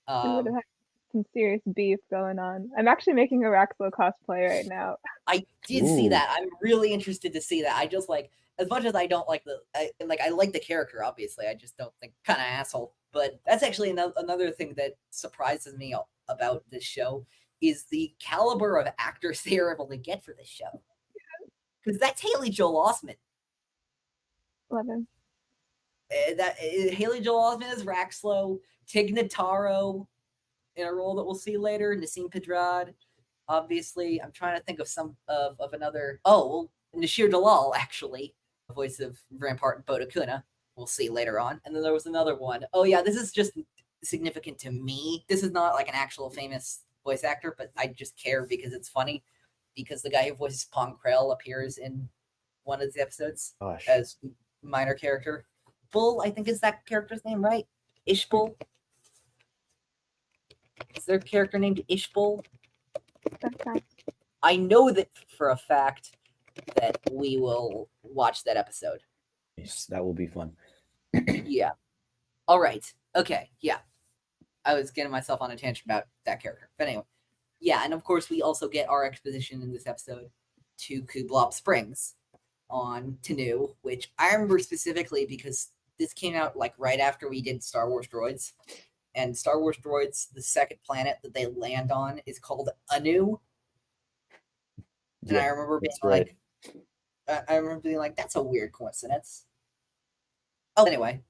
We would have had some serious beef going on. I'm actually making a Raxlo cosplay right now. I did see that. I'm really interested to see that. I just like, as much as I don't like I like the character, obviously. I just don't think kind of asshole. But that's actually another thing that surprises me about this show is the caliber of actors they are able to get for this show. Because that's Haley Joel Osment. Love him. Haley Joel Osment is Raxlo, Tig Notaro in a role that we'll see later, Nassim Pedrad. Obviously, I'm trying to think of another. Oh, well, Nashir Dalal, actually, the voice of Rampart and Boda Kuna. We'll see later on. And then there was another one. Oh, yeah, this is just significant to me. This is not like an actual famous voice actor, but I just care because it's funny. Because the guy who voices Pong Krell appears in one of the episodes as minor character. Bull, I think is that character's name, right? Ishbull. Is there a character named Ishbull? I know that for a fact that we will watch that episode. Yes, that will be fun. Yeah. All right. Okay. Yeah. I was getting myself on a tangent about that character. But anyway. Yeah, and of course we also get our exposition in this episode to Kublop Springs on Tanu, which I remember specifically because this came out like right after we did Star Wars Droids. And Star Wars Droids, the second planet that they land on is called Anu. And I remember being like, that's a weird coincidence. Oh, anyway.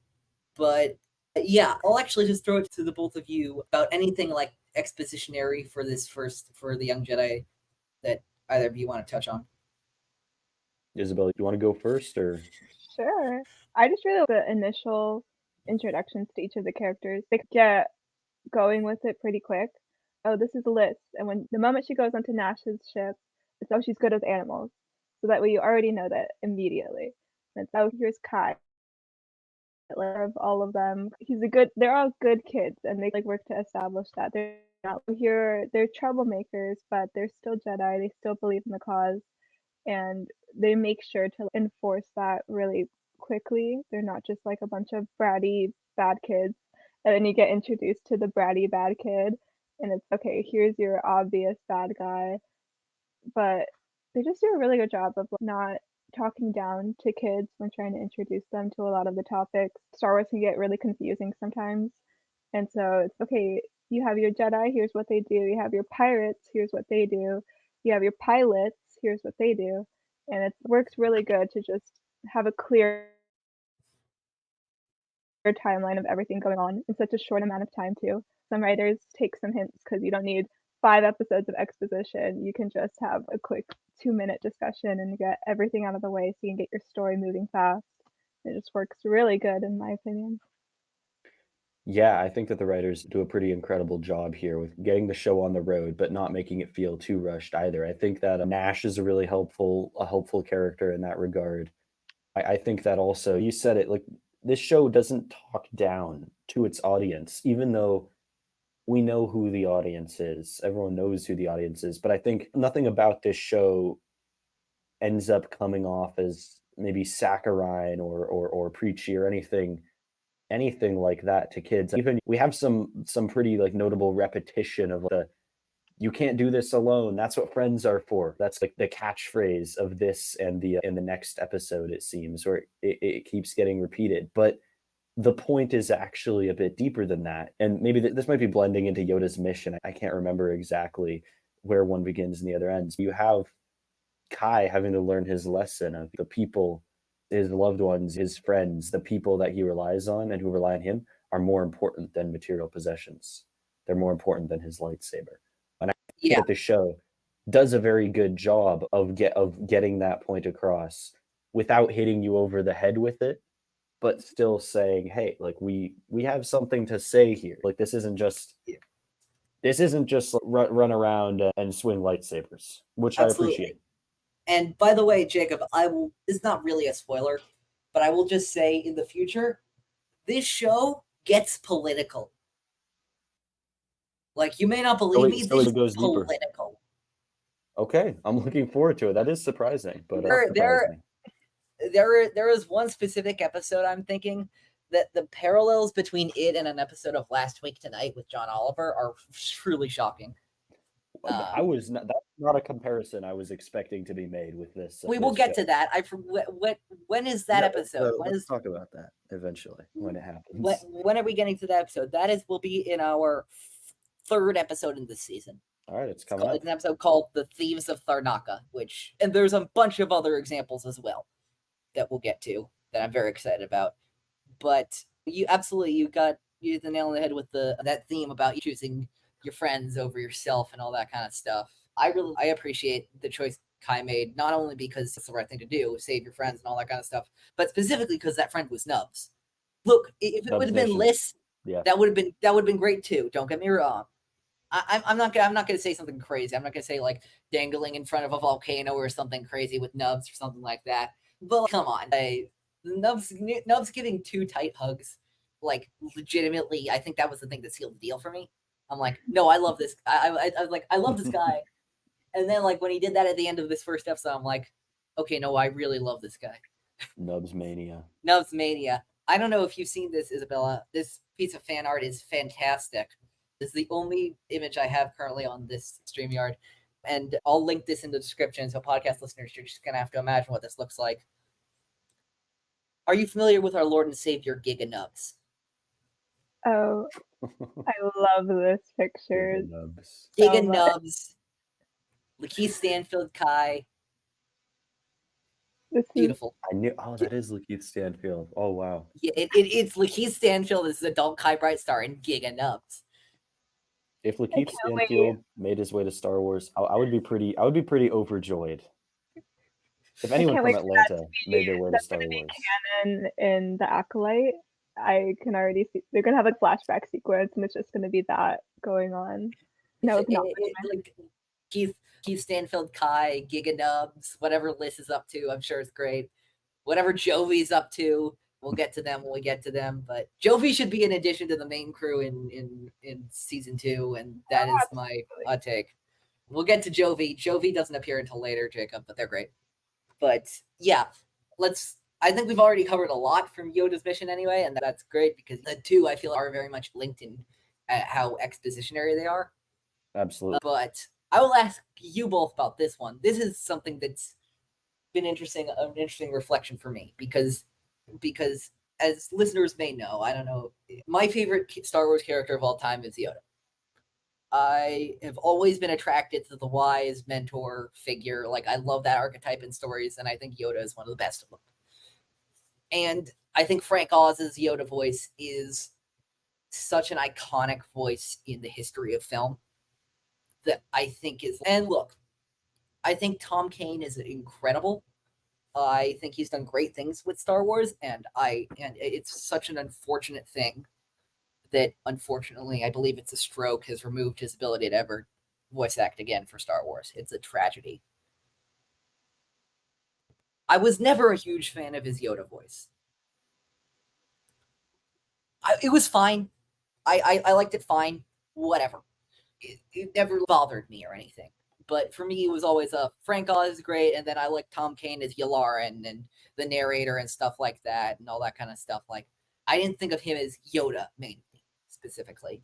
But yeah, I'll actually just throw it to the both of you about anything like expositionary for the Young Jedi that either of you want to touch on. Isabella, you want to go first or? Sure. I just really like the initial introductions to each of the characters. They get going with it pretty quick. Oh, this is Liz. And when the moment she goes onto Nash's ship, it's oh, she's good with animals. So that way you already know that immediately. And it's oh, here's Kai. Of all of them, they're all good kids, and they like work to establish that they're not here. They're troublemakers, but they're still Jedi. They still believe in the cause, and they make sure to enforce that really quickly. They're not just like a bunch of bratty bad kids, and then you get introduced to the bratty bad kid, and it's okay. Here's your obvious bad guy, but they just do a really good job of not talking down to kids when trying to introduce them to a lot of the topics. Star Wars can get really confusing sometimes. And so it's okay, you have your Jedi, here's what they do. You have your pirates, here's what they do. You have your pilots, here's what they do. And it works really good to just have a clear timeline of everything going on in such a short amount of time too. Some writers take some hints because you don't need 5 episodes of exposition. You can just have a quick 2-minute discussion and get everything out of the way so you can get your story moving fast. It just works really good in my opinion. Yeah, I think that the writers do a pretty incredible job here with getting the show on the road, but not making it feel too rushed either. I think that Nash is a really helpful character in that regard. I think that also, you said it, like this show doesn't talk down to its audience, even though we know who the audience is. Everyone knows who the audience is, but I think nothing about this show ends up coming off as maybe saccharine or preachy or anything like that to kids. Even we have some pretty like notable repetition of the "you can't do this alone. That's what friends are for." That's like the catchphrase of this and the in the next episode, it seems, where it keeps getting repeated. But the point is actually a bit deeper than that. And maybe this might be blending into Yoda's mission. I can't remember exactly where one begins and the other ends. You have Kai having to learn his lesson of the people, his loved ones, his friends, the people that he relies on and who rely on him are more important than material possessions. They're more important than his lightsaber. And I think that the show does a very good job of getting that point across without hitting you over the head with it, but still saying, hey, like we have something to say here. Like this isn't just This isn't just run around and swing lightsabers, which Absolutely. I appreciate. And by the way, Jacob, it's not really a spoiler, but I will just say in the future, this show gets political. Like, you may not believe me, this is political. Deeper. Okay, I'm looking forward to it. That is surprising, but there is one specific episode I'm thinking that the parallels between it and an episode of Last Week Tonight with John Oliver are truly shocking. That's not a comparison I was expecting to be made with this. We will get to that. When is that episode? Let's talk about that eventually when it happens. When are we getting to that episode? Will be in our third episode in this season. All right, it's coming up. It's an episode called The Thieves of Tharnaka, and there's a bunch of other examples as well that we'll get to that I'm very excited about. But you hit the nail on the head with that theme about choosing your friends over yourself and all that kind of stuff. I appreciate the choice Kai made, not only because it's the right thing to do, save your friends and all that kind of stuff, but specifically because that friend was Nubs. Look, if it would have been Liz, that would have been great too. Don't get me wrong. I'm not gonna say something crazy. I'm not gonna say like dangling in front of a volcano or something crazy with Nubs or something like that. But come on, Nubs giving 2 tight hugs, like legitimately, I think that was the thing that sealed the deal for me. I'm like, no, I love this. I was like, I love this guy. And then like when he did that at the end of this first episode, I'm like, okay, no, I really love this guy. Nubs mania. Nubs mania. I don't know if you've seen this, Isabella. This piece of fan art is fantastic. This is the only image I have currently on this StreamYard. And I'll link this in the description, so podcast listeners, you're just going to have to imagine what this looks like. Are you familiar with our Lord and Savior, Giga Nubs? Oh, I love this picture. Giga Nubs. Lakeith Stanfield Kai. Beautiful. I knew. Oh, that is Lakeith Stanfield. Oh, wow. Yeah, it's Lakeith Stanfield. This is adult Kai Brighstar and Giga Nubs. If Lakeith Stanfield made his way to Star Wars, I would be pretty overjoyed. If anyone from Atlanta made their way to Star Wars, canon in the Acolyte, I can already see they're gonna have a flashback sequence, and it's just gonna be that going on. No, it's not. Like Keith Stanfield, Kai, Giga Nubs, whatever Liz is up to, I'm sure it's great. Whatever Jovi's up to, we'll get to them when we get to them. But Jovi should be in addition to the main crew in season 2, and that is my hot take. We'll get to Jovi. Jovi doesn't appear until later, Jacob, but they're great. But yeah, I think we've already covered a lot from Yoda's mission anyway, and that's great because the 2 I feel are very much linked in how expositionary they are. Absolutely. But I will ask you both about this one. This is something that's been an interesting reflection for me because as listeners may know, I don't know, my favorite Star Wars character of all time is Yoda. I have always been attracted to the wise mentor figure. Like, I love that archetype in stories, and I think Yoda is one of the best of them. And I think Frank Oz's Yoda voice is such an iconic voice in the history of film that I think is... And look, I think Tom Kane is incredible. I think he's done great things with Star Wars, and it's such an unfortunate thing that, unfortunately, I believe it's a stroke, has removed his ability to ever voice act again for Star Wars. It's a tragedy. I was never a huge fan of his Yoda voice. It was fine. I liked it fine. Whatever. It never bothered me or anything. But for me, it was always Frank Oz is great, and then I like Tom Kane as Yularen and the narrator and stuff like that, and all that kind of stuff. Like, I didn't think of him as Yoda mainly, specifically.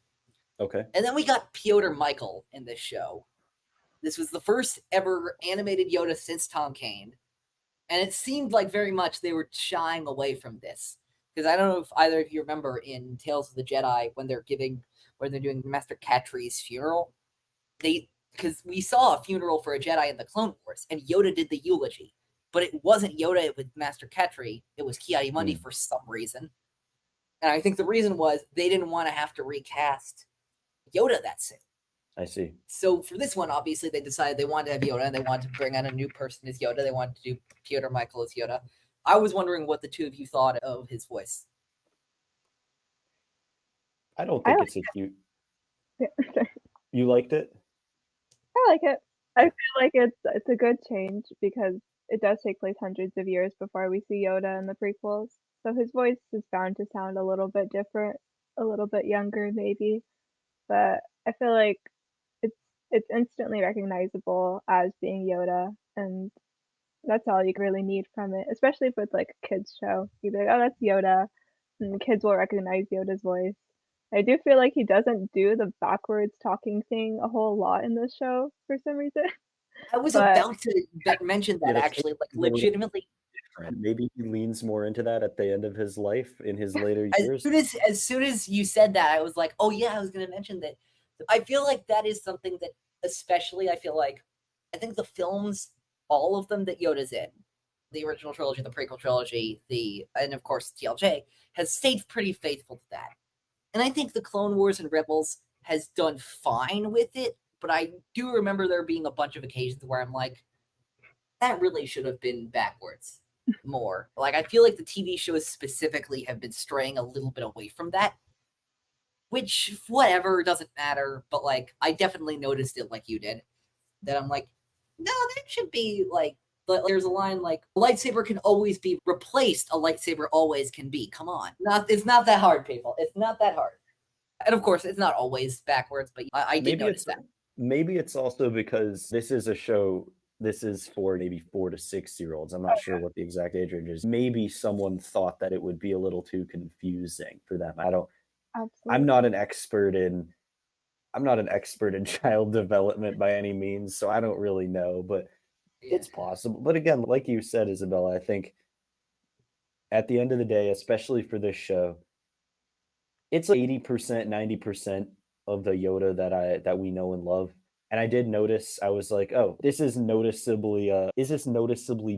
Okay. And then we got Piotr Michael in this show. This was the first ever animated Yoda since Tom Kane, and it seemed like very much they were shying away from this. Because I don't know if either of you remember in Tales of the Jedi when they're doing Master Catri's funeral, because we saw a funeral for a Jedi in the Clone Wars, and Yoda did the eulogy. But it wasn't Yoda with Master Catri, it was Ki-Adi-Mundi for some reason. And I think the reason was they didn't want to have to recast Yoda that soon. I see. So for this one, obviously, they decided they wanted to have Yoda, and they wanted to bring on a new person as Yoda. They wanted to do Piotr Michael as Yoda. I was wondering what the two of you thought of his voice. I don't think it's a cute... You liked it? I like it. I feel like it's a good change because it does take place hundreds of years before we see Yoda in the prequels. So his voice is bound to sound a little bit different, a little bit younger maybe, but I feel like it's it's instantly recognizable as being Yoda, and that's all you really need from it, especially if it's like a kids show. You'd be like, oh, that's Yoda, and the kids will recognize Yoda's voice. I do feel like he doesn't do the backwards talking thing a whole lot in this show for some reason. I was But about to mention that actually, like legitimately. Maybe he leans more into that at the end of his life in his later years. As soon as you said that, I was like, oh yeah, I was going to mention that. I feel like that is something that, especially, I think the films, all of them that Yoda's in, the original trilogy, the prequel trilogy, and of course TLJ, has stayed pretty faithful to that. And I think the Clone Wars and Rebels has done fine with it, but I do remember there being a bunch of occasions where I'm like, that really should have been backwards more. Like, I feel like the TV shows specifically have been straying a little bit away from that, which, whatever, doesn't matter. But, like, I definitely noticed it like you did. That I'm like, no, that should be, like, there's a line like, a lightsaber can always be replaced, a lightsaber always can be. Come on. It's not that hard, people. It's not that hard. And, of course, it's not always backwards, but I did notice that. Maybe it's also because this is a show, this is for maybe 4 to 6 year olds. I'm not sure what the exact age range is. Maybe someone thought that it would be a little too confusing for them. I'm not an expert in child development by any means, so I don't really know, but it's possible. But again, like you said, Isabella, I think at the end of the day, especially for this show, it's 80%, 90% of the Yoda that we know and love. And I did notice, I was like, oh, this is noticeably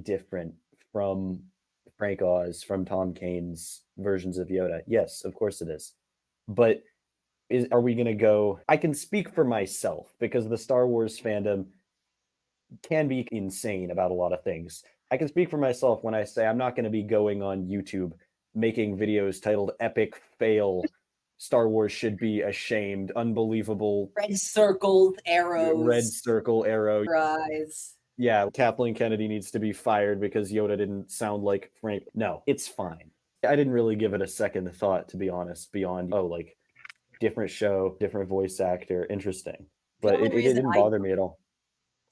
different from Frank Oz, from Tom Kane's versions of Yoda? Yes, of course it is. But are we going to go? I can speak for myself because the Star Wars fandom can be insane about a lot of things. I can speak for myself when I say I'm not going to be going on YouTube making videos titled Epic Fail, Star Wars should be ashamed, unbelievable. Red circle arrow. Rise. Yeah, Kathleen Kennedy needs to be fired because Yoda didn't sound like Frank. No, it's fine. I didn't really give it a second thought, to be honest, beyond, like, different show, different voice actor, interesting. But it didn't bother me at all.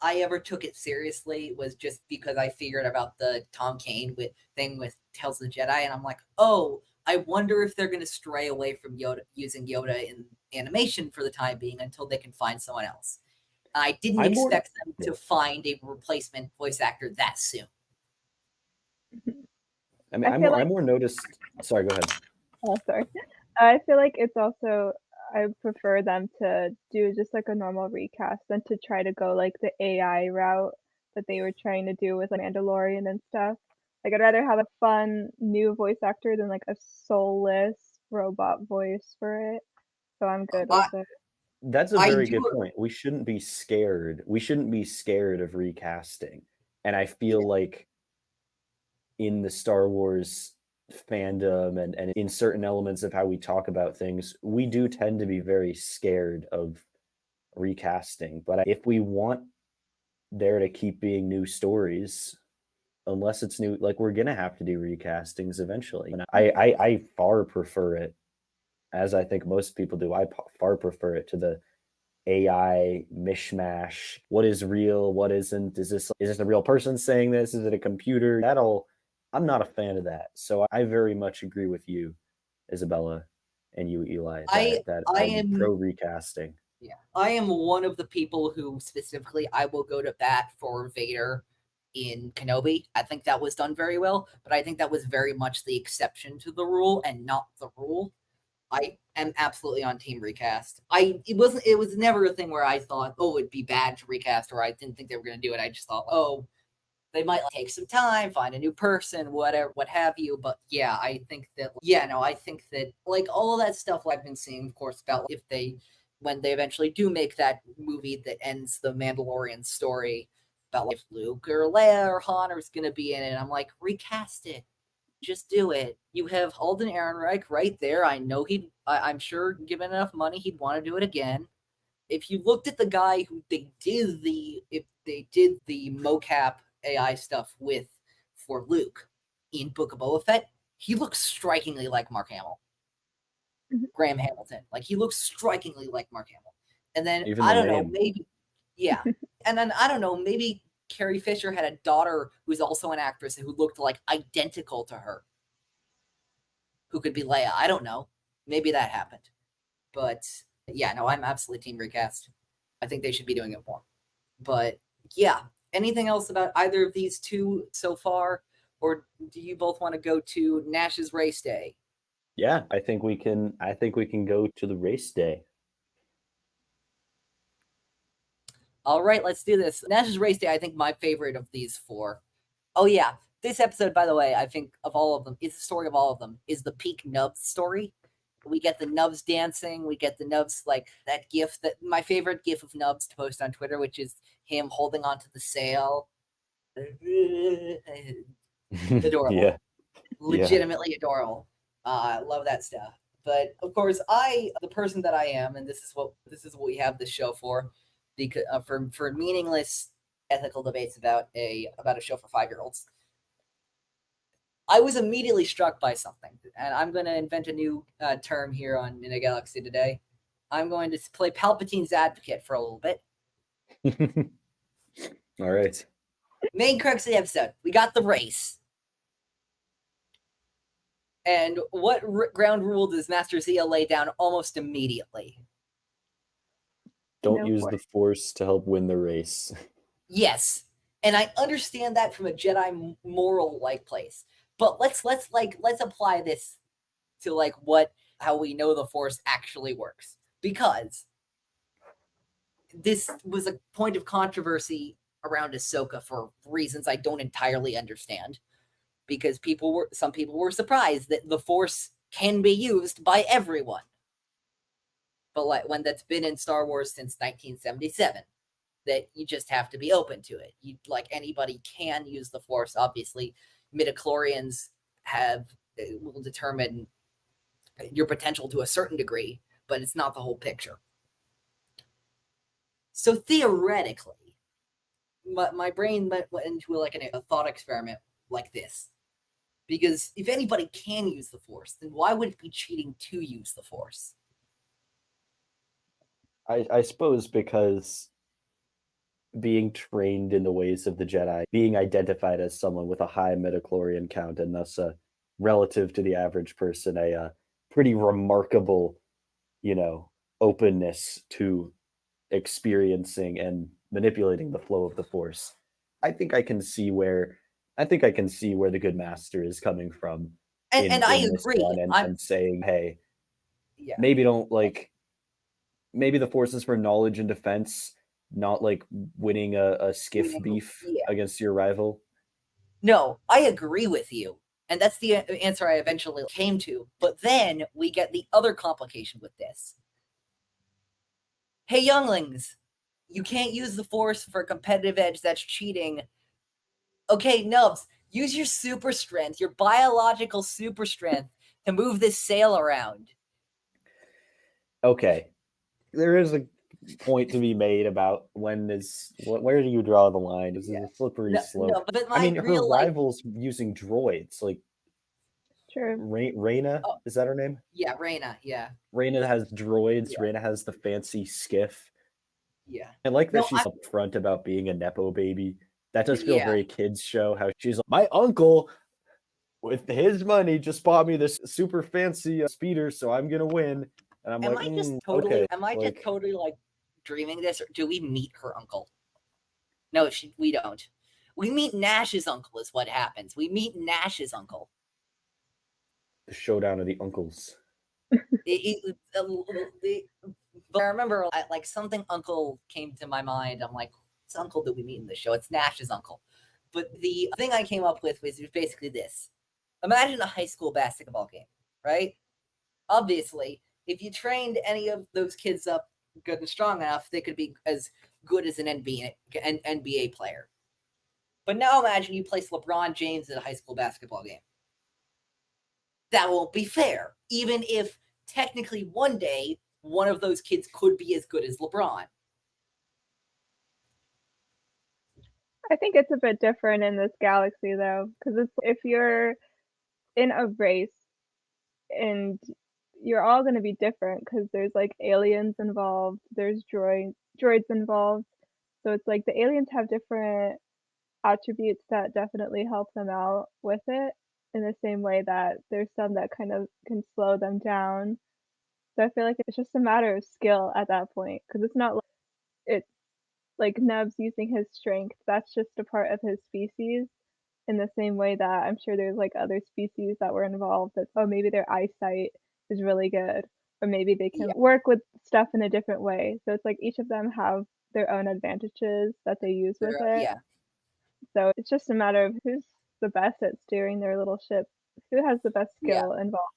I ever took it seriously was just because I figured about the Tom Kane thing with Tales of the Jedi, and I'm like, oh, I wonder if they're going to stray away from using Yoda in animation for the time being until they can find someone else. I didn't expect them to find a replacement voice actor that soon. I mean, I more noticed. Sorry, go ahead. Oh, sorry. I feel like it's also, I prefer them to do just like a normal recast than to try to go like the AI route that they were trying to do with Mandalorian and stuff. Like, I'd rather have a fun new voice actor than like a soulless robot voice for it. So I'm good with it. That's a very good point. We shouldn't be scared. We shouldn't be scared of recasting. And I feel like in the Star Wars fandom and in certain elements of how we talk about things, we do tend to be very scared of recasting. But if we want there to keep being new stories, unless it's new, like, we're gonna have to do recastings eventually. And I far prefer it, as I think most people do. I far prefer it to the AI mishmash. What is real? What isn't? Is this a real person saying this? Is it a computer? I'm not a fan of that. So I very much agree with you, Isabella, and you, Eli. I am pro recasting. Yeah, I am one of the people who specifically I will go to bat for Vader in Kenobi. I think that was done very well, but I think that was very much the exception to the rule and not the rule. I am absolutely on team recast. It was never a thing where I thought, oh, it'd be bad to recast, or I didn't think they were going to do it. I just thought, oh, they might take some time, find a new person, whatever, what have you. But yeah, I think that like all of that stuff I've been seeing, of course, about when they eventually do make that movie that ends the Mandalorian story, about like if Luke or Leia or Han is going to be in it, I'm like, recast it. Just do it. You have Alden Ehrenreich right there. I know I'm sure given enough money, he'd want to do it again. if you looked at the guy who they did the mocap AI stuff with for Luke in Book of Boba Fett, he looks strikingly like Mark Hamill. Graham Hamilton. Like, he looks strikingly like Mark Hamill. And then, I don't know, maybe, yeah. And then, I don't know, maybe Carrie Fisher had a daughter who's also an actress and who looked like identical to her, who could be Leia. I don't know. Maybe that happened. But yeah, no, I'm absolutely team recast. I think they should be doing it more. But yeah, anything else about either of these two so far? Or do you both want to go to Nash's race day? Yeah, I think we can go to the race day. All right, let's do this. Nash's race day, I think my favorite of these four. Oh yeah, this episode, by the way, I think of all of them, is the story of all of them, is the peak Nubs story. We get the Nubs dancing, we get the Nubs, like, that gif, that my favorite gif of Nubs to post on Twitter, which is him holding onto the sail. Adorable. Yeah. Legitimately adorable. I love that stuff. But of course, the person that I am, and this is what we have this show for, because for meaningless ethical debates about a show for 5-year-olds. I was immediately struck by something, and I'm going to invent a new term here on In a Galaxy today. I'm going to play Palpatine's advocate for a little bit. All right. Main crux of the episode. We got the race. And what ground rule does Master Zia lay down almost immediately? Don't use the Force to help win the race. Yes. And I understand that from a Jedi moral place. But let's apply this to how we know the Force actually works. Because this was a point of controversy around Ahsoka for reasons I don't entirely understand. Because some people were surprised that the Force can be used by everyone. But when that's been in Star Wars since 1977, that you just have to be open to it. Anybody can use the Force. Obviously, midichlorians will determine your potential to a certain degree, but it's not the whole picture. So theoretically, my brain went into a thought experiment like this. Because if anybody can use the Force, then why would it be cheating to use the Force? I suppose because being trained in the ways of the Jedi, being identified as someone with a high midichlorian count, and thus relative to the average person, a pretty remarkable, openness to experiencing and manipulating the flow of the Force. I think I can see where the good master is coming from. And I agree. And saying, hey, maybe don't maybe the Force is for knowledge and defense, not winning a skiff beef against your rival. No, I agree with you. And that's the answer I eventually came to. But then we get the other complication with this. Hey, younglings, you can't use the Force for a competitive edge. That's cheating. Okay, Nubs, use your super strength, your biological super strength, to move this sail around. Okay. There is a point to be made about where do you draw the line? This is a slippery slope. No, but her rival's using droids. Sure. Reyna, is that her name? Yeah, Reyna, yeah. Reyna has droids. Yeah. Reyna has the fancy skiff. Yeah. I like that she's upfront about being a Nepo baby. That does feel very kids show, how she's like, my uncle, with his money, just bought me this super fancy speeder, so I'm going to win. And I'm am I just totally dreaming this? Or do we meet her uncle? No, we don't. We meet Nash's uncle is what happens. We meet Nash's uncle. The showdown of the uncles. But I remember something uncle came to my mind. I'm like, what's uncle that we meet in the show? It's Nash's uncle. But the thing I came up with was basically this. Imagine a high school basketball game, right? Obviously, if you trained any of those kids up good and strong enough, they could be as good as an NBA player. But now imagine you place LeBron James at a high school basketball game. That won't be fair. Even if technically one day one of those kids could be as good as LeBron. I think it's a bit different in this galaxy, though, because it's if you're in a race and you're all going to be different because there's like aliens involved, there's droids involved, so it's like the aliens have different attributes that definitely help them out with it in the same way that there's some that kind of can slow them down. So I feel like it's just a matter of skill at that point because it's not like it's like Neb's using his strength. That's just a part of his species in the same way that I'm sure there's like other species that were involved that, oh, maybe their eyesight is really good or maybe they can work with stuff in a different way. So it's like each of them have their own advantages that they use with it. Yeah. So it's just a matter of who's the best at steering their little ship, who has the best skill involved.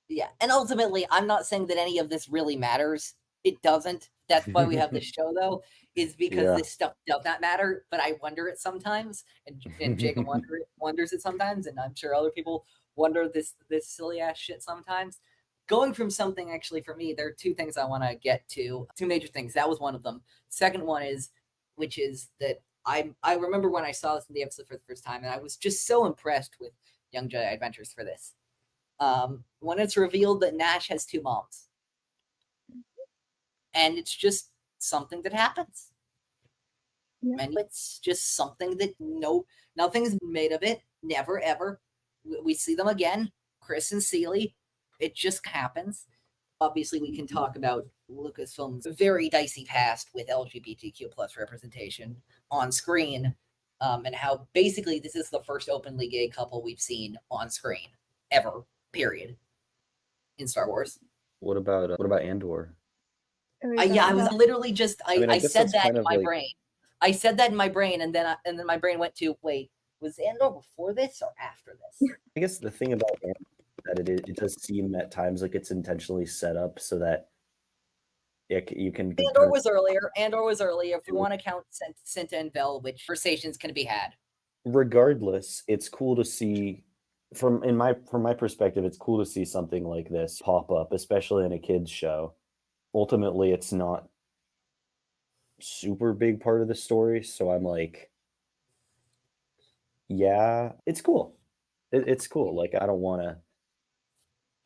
Yeah, and ultimately, I'm not saying that any of this really matters. It doesn't. That's why we have this show, though, is because this stuff does not matter. But I wonder it sometimes, and Jacob wonders it sometimes, and I'm sure other people wonder this silly ass shit sometimes. Going from something, actually, for me, there are two things I want to get to. Two major things. That was one of them. Second one is, which is that I remember when I saw this in the episode for the first time, and I was just so impressed with Young Jedi Adventures for this. When it's revealed that Nash has two moms. And it's just something that happens. Yeah. And it's just something that nothing's made of it. Never, ever. We see them again. Chris and Seeley. It just happens. Obviously, we can talk about Lucasfilm's very dicey past with LGBTQ plus representation on screen, and how basically this is the first openly gay couple we've seen on screen ever. Period. In Star Wars. What about Andor? I was literally just I said that in my brain. I said that in my brain, and then my brain went to, wait, was Andor before this or after this? I guess the thing about Andor is that it does seem at times like it's intentionally set up so that you can. Andor was earlier. If you want to count Cinta and Vel, which conversations can be had. Regardless, it's cool to see. From my perspective, it's cool to see something like this pop up, especially in a kids show. Ultimately, it's not super big part of the story, so I'm like, yeah, it's cool. It's cool. Like I don't want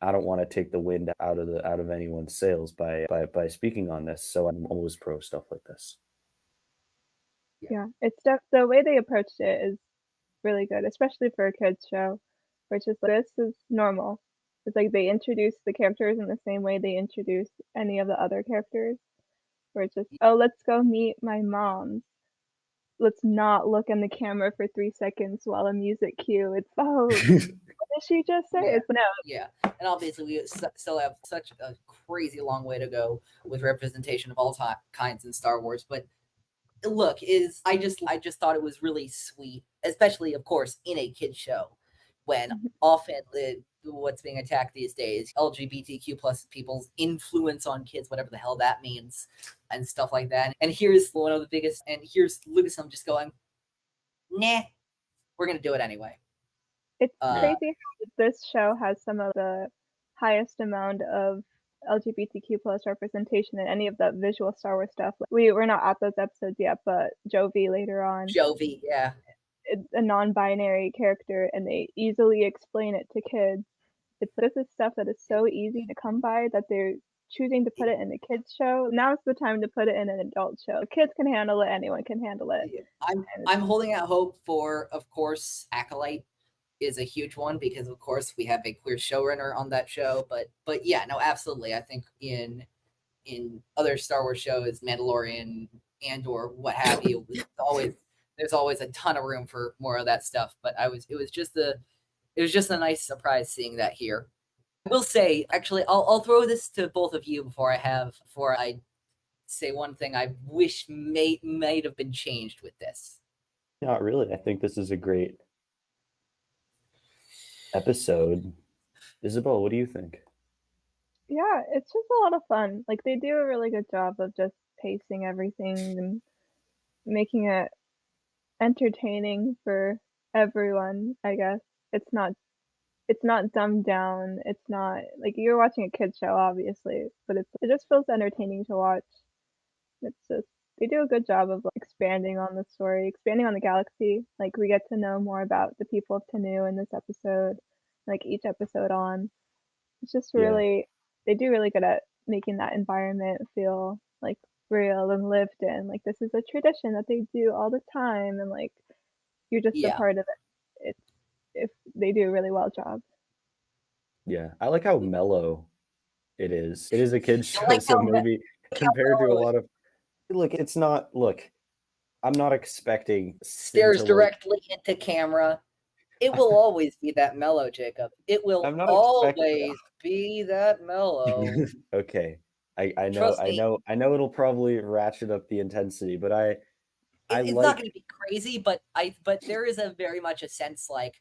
to take the wind out of anyone's sails by speaking on this. So I'm always pro stuff like this. Yeah, it's the way they approached it is really good, especially for a kids show. Which is like, this is normal. It's like they introduce the characters in the same way they introduce any of the other characters. Where it's just, oh, let's go meet my mom. Let's not look in the camera for 3 seconds while a music cue. It's, oh, what did she just say? It's no. Yeah, and obviously we still have such a crazy long way to go with representation of all kinds in Star Wars. But look, I just thought it was really sweet, especially, of course, in a kids show. When often what's being attacked these days, LGBTQ plus people's influence on kids, whatever the hell that means, and stuff like that. And here's one of the biggest, and here's Lucasfilm just going, nah, we're going to do it anyway. It's crazy how this show has some of the highest amount of LGBTQ plus representation in any of the visual Star Wars stuff. We're not at those episodes yet, but Jovi later on. Jovi, yeah. It's a non-binary character, and they easily explain it to kids. This is stuff that is so easy to come by that they're choosing to put it in a kids show. Now it's the time to put it in an adult show. Kids can handle it. Anyone can handle it. I'm holding out hope for, of course, Acolyte is a huge one because, of course, we have a queer showrunner on that show. But yeah, no, absolutely. I think in other Star Wars shows, Mandalorian, Andor, what have you, there's always a ton of room for more of that stuff. But it was just a nice surprise seeing that here. I will say, actually, I'll throw this to both of you before I say one thing I wish might have been changed with this. Not really. I think this is a great episode. Isabella, what do you think? Yeah, it's just a lot of fun. Like they do a really good job of just pacing everything and making it entertaining for everyone, I guess. It's not it's not dumbed down. It's not like you're watching a kid's show, obviously, but it just feels entertaining to watch. It's just they do a good job of like, expanding on the story, expanding on the galaxy. Like we get to know more about the people of Tanu in this episode, like each episode on. It's just really they do really good at making that environment feel like real and lived in. Like this is a tradition that they do all the time, and like you're just a part of it. If they do a really well job. Yeah, I like how mellow it is. It is a kid's show, so maybe compared to a lot of look, it's not. Look, I'm not expecting stares directly into camera. It will always be that mellow, Jacob. It will always be that mellow. Okay, I know it'll probably ratchet up the intensity, but it's not going to be crazy, but there is a very much a sense like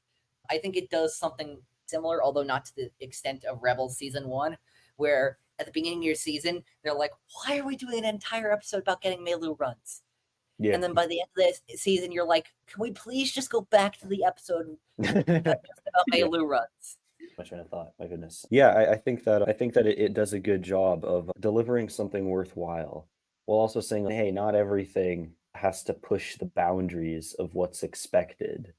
I think it does something similar, although not to the extent of Rebels season 1, where at the beginning of your season they're like, "Why are we doing an entire episode about getting Melu runs?" Yeah. And then by the end of the season, you're like, "Can we please just go back to the episode just about Melu runs?" My train of thought. My goodness. Yeah, I think that it does a good job of delivering something worthwhile, while also saying, "Hey, not everything has to push the boundaries of what's expected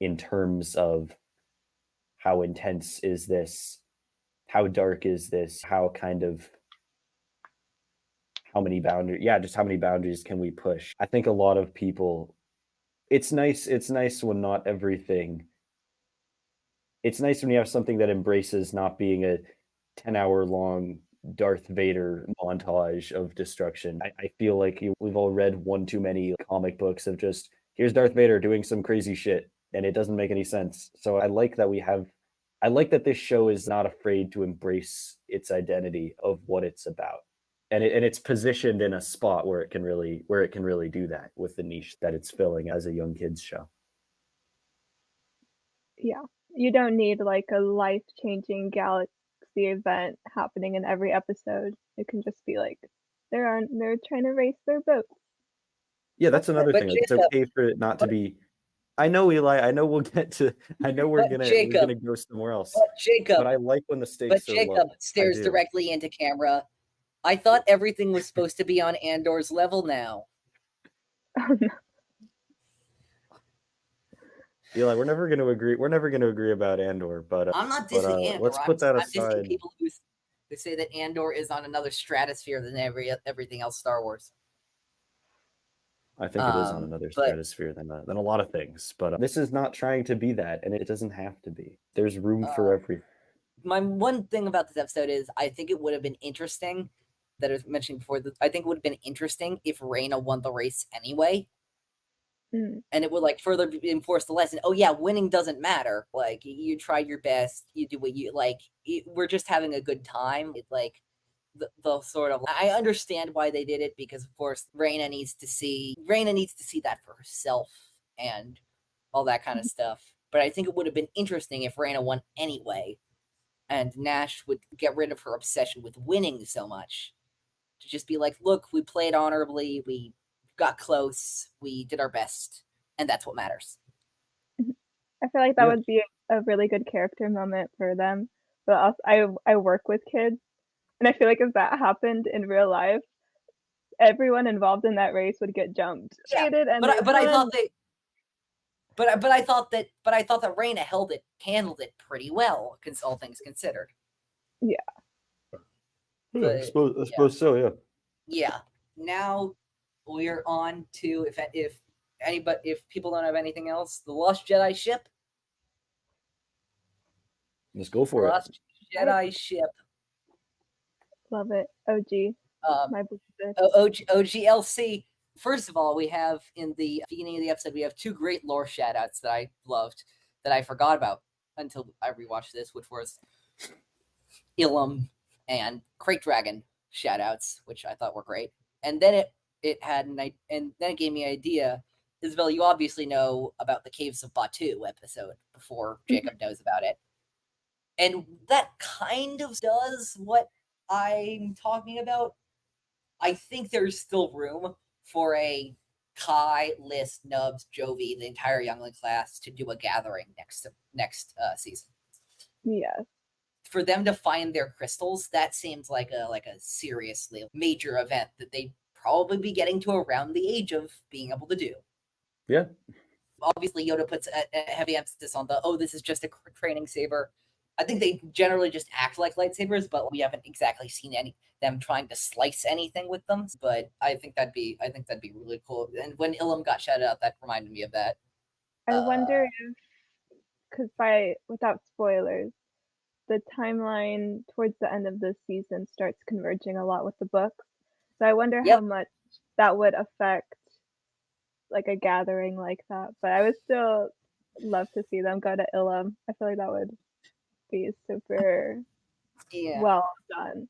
in terms of how intense is this, how dark is this, how many boundaries, just how many boundaries can we push?" I think a lot of people, it's nice when not everything, it's nice when you have something that embraces not being a 10-hour long Darth Vader montage of destruction. I feel like we've all read one too many comic books of just, here's Darth Vader doing some crazy shit, and it doesn't make any sense. So I like that this show is not afraid to embrace its identity of what it's about. And it's positioned in a spot where it can really do that with the niche that it's filling as a young kids show. Yeah, you don't need like a life-changing galaxy event happening in every episode. It can just be like they're trying to race their boat. Yeah, that's another thing. Like, it's okay for it not to be. I know, Eli. I know we'll get to. I know we're gonna go somewhere else. But I like when the stakes are low. But Jacob stares directly into camera. I thought everything was supposed to be on Andor's level now. Oh, no. Eli, we're never going to agree. We're never going to agree about Andor, but I'm not dissing Andor. Let's put that aside. I'm dissing people who say that Andor is on another stratosphere than everything else Star Wars. I think it is on another stratosphere than a lot of things, but this is not trying to be that, and it doesn't have to be. There's room for everything. My one thing about this episode is I think it would have been interesting, that I was mentioning before, I think it would have been interesting if Reyna won the race anyway. And it would like further enforce the lesson. Oh yeah, winning doesn't matter. Like you try your best, you do what you like. We're just having a good time. It's like the sort of, I understand why they did it, because of course Reyna needs to see that for herself and all that kind of stuff. But I think it would have been interesting if Reyna won anyway, and Nash would get rid of her obsession with winning so much to just be like, look, we played honorably, we got close, we did our best, and that's what matters. I feel like that would be a really good character moment for them. But also, I work with kids, and I feel like if that happened in real life, everyone involved in that race would get jumped. Yeah, but I thought that Reyna handled it pretty well, all things considered. Yeah. I suppose so. Yeah. Yeah. Now we're on to if people don't have anything else, the Lost Jedi Ship. Let's go for Lost Jedi Ship. Love it. OG. OGLC. First of all, we have in the beginning of the episode, we have two great lore shoutouts that I loved, that I forgot about until I rewatched this, which was Ilum and Crate Dragon shoutouts, which I thought were great. And then it gave me an idea. Isabella, you obviously know about the Caves of Batu episode before Jacob knows about it. And that kind of does what I'm talking about. I think there's still room for a Kai, List, Nubs, Jovi, the entire Youngling class to do a gathering next season. Yes. For them to find their crystals, that seems like a seriously major event that they'd probably be getting to around the age of being able to do. Yeah. Obviously, Yoda puts a heavy emphasis on this is just a training saber. I think they generally just act like lightsabers, but we haven't exactly seen them trying to slice anything with them. But I think that'd be really cool. And when Ilum got shouted out, that reminded me of that. I wonder if, because without spoilers, the timeline towards the end of the season starts converging a lot with the books. So I wonder how much that would affect like a gathering like that. But I would still love to see them go to Ilum. I feel like that would be super well done.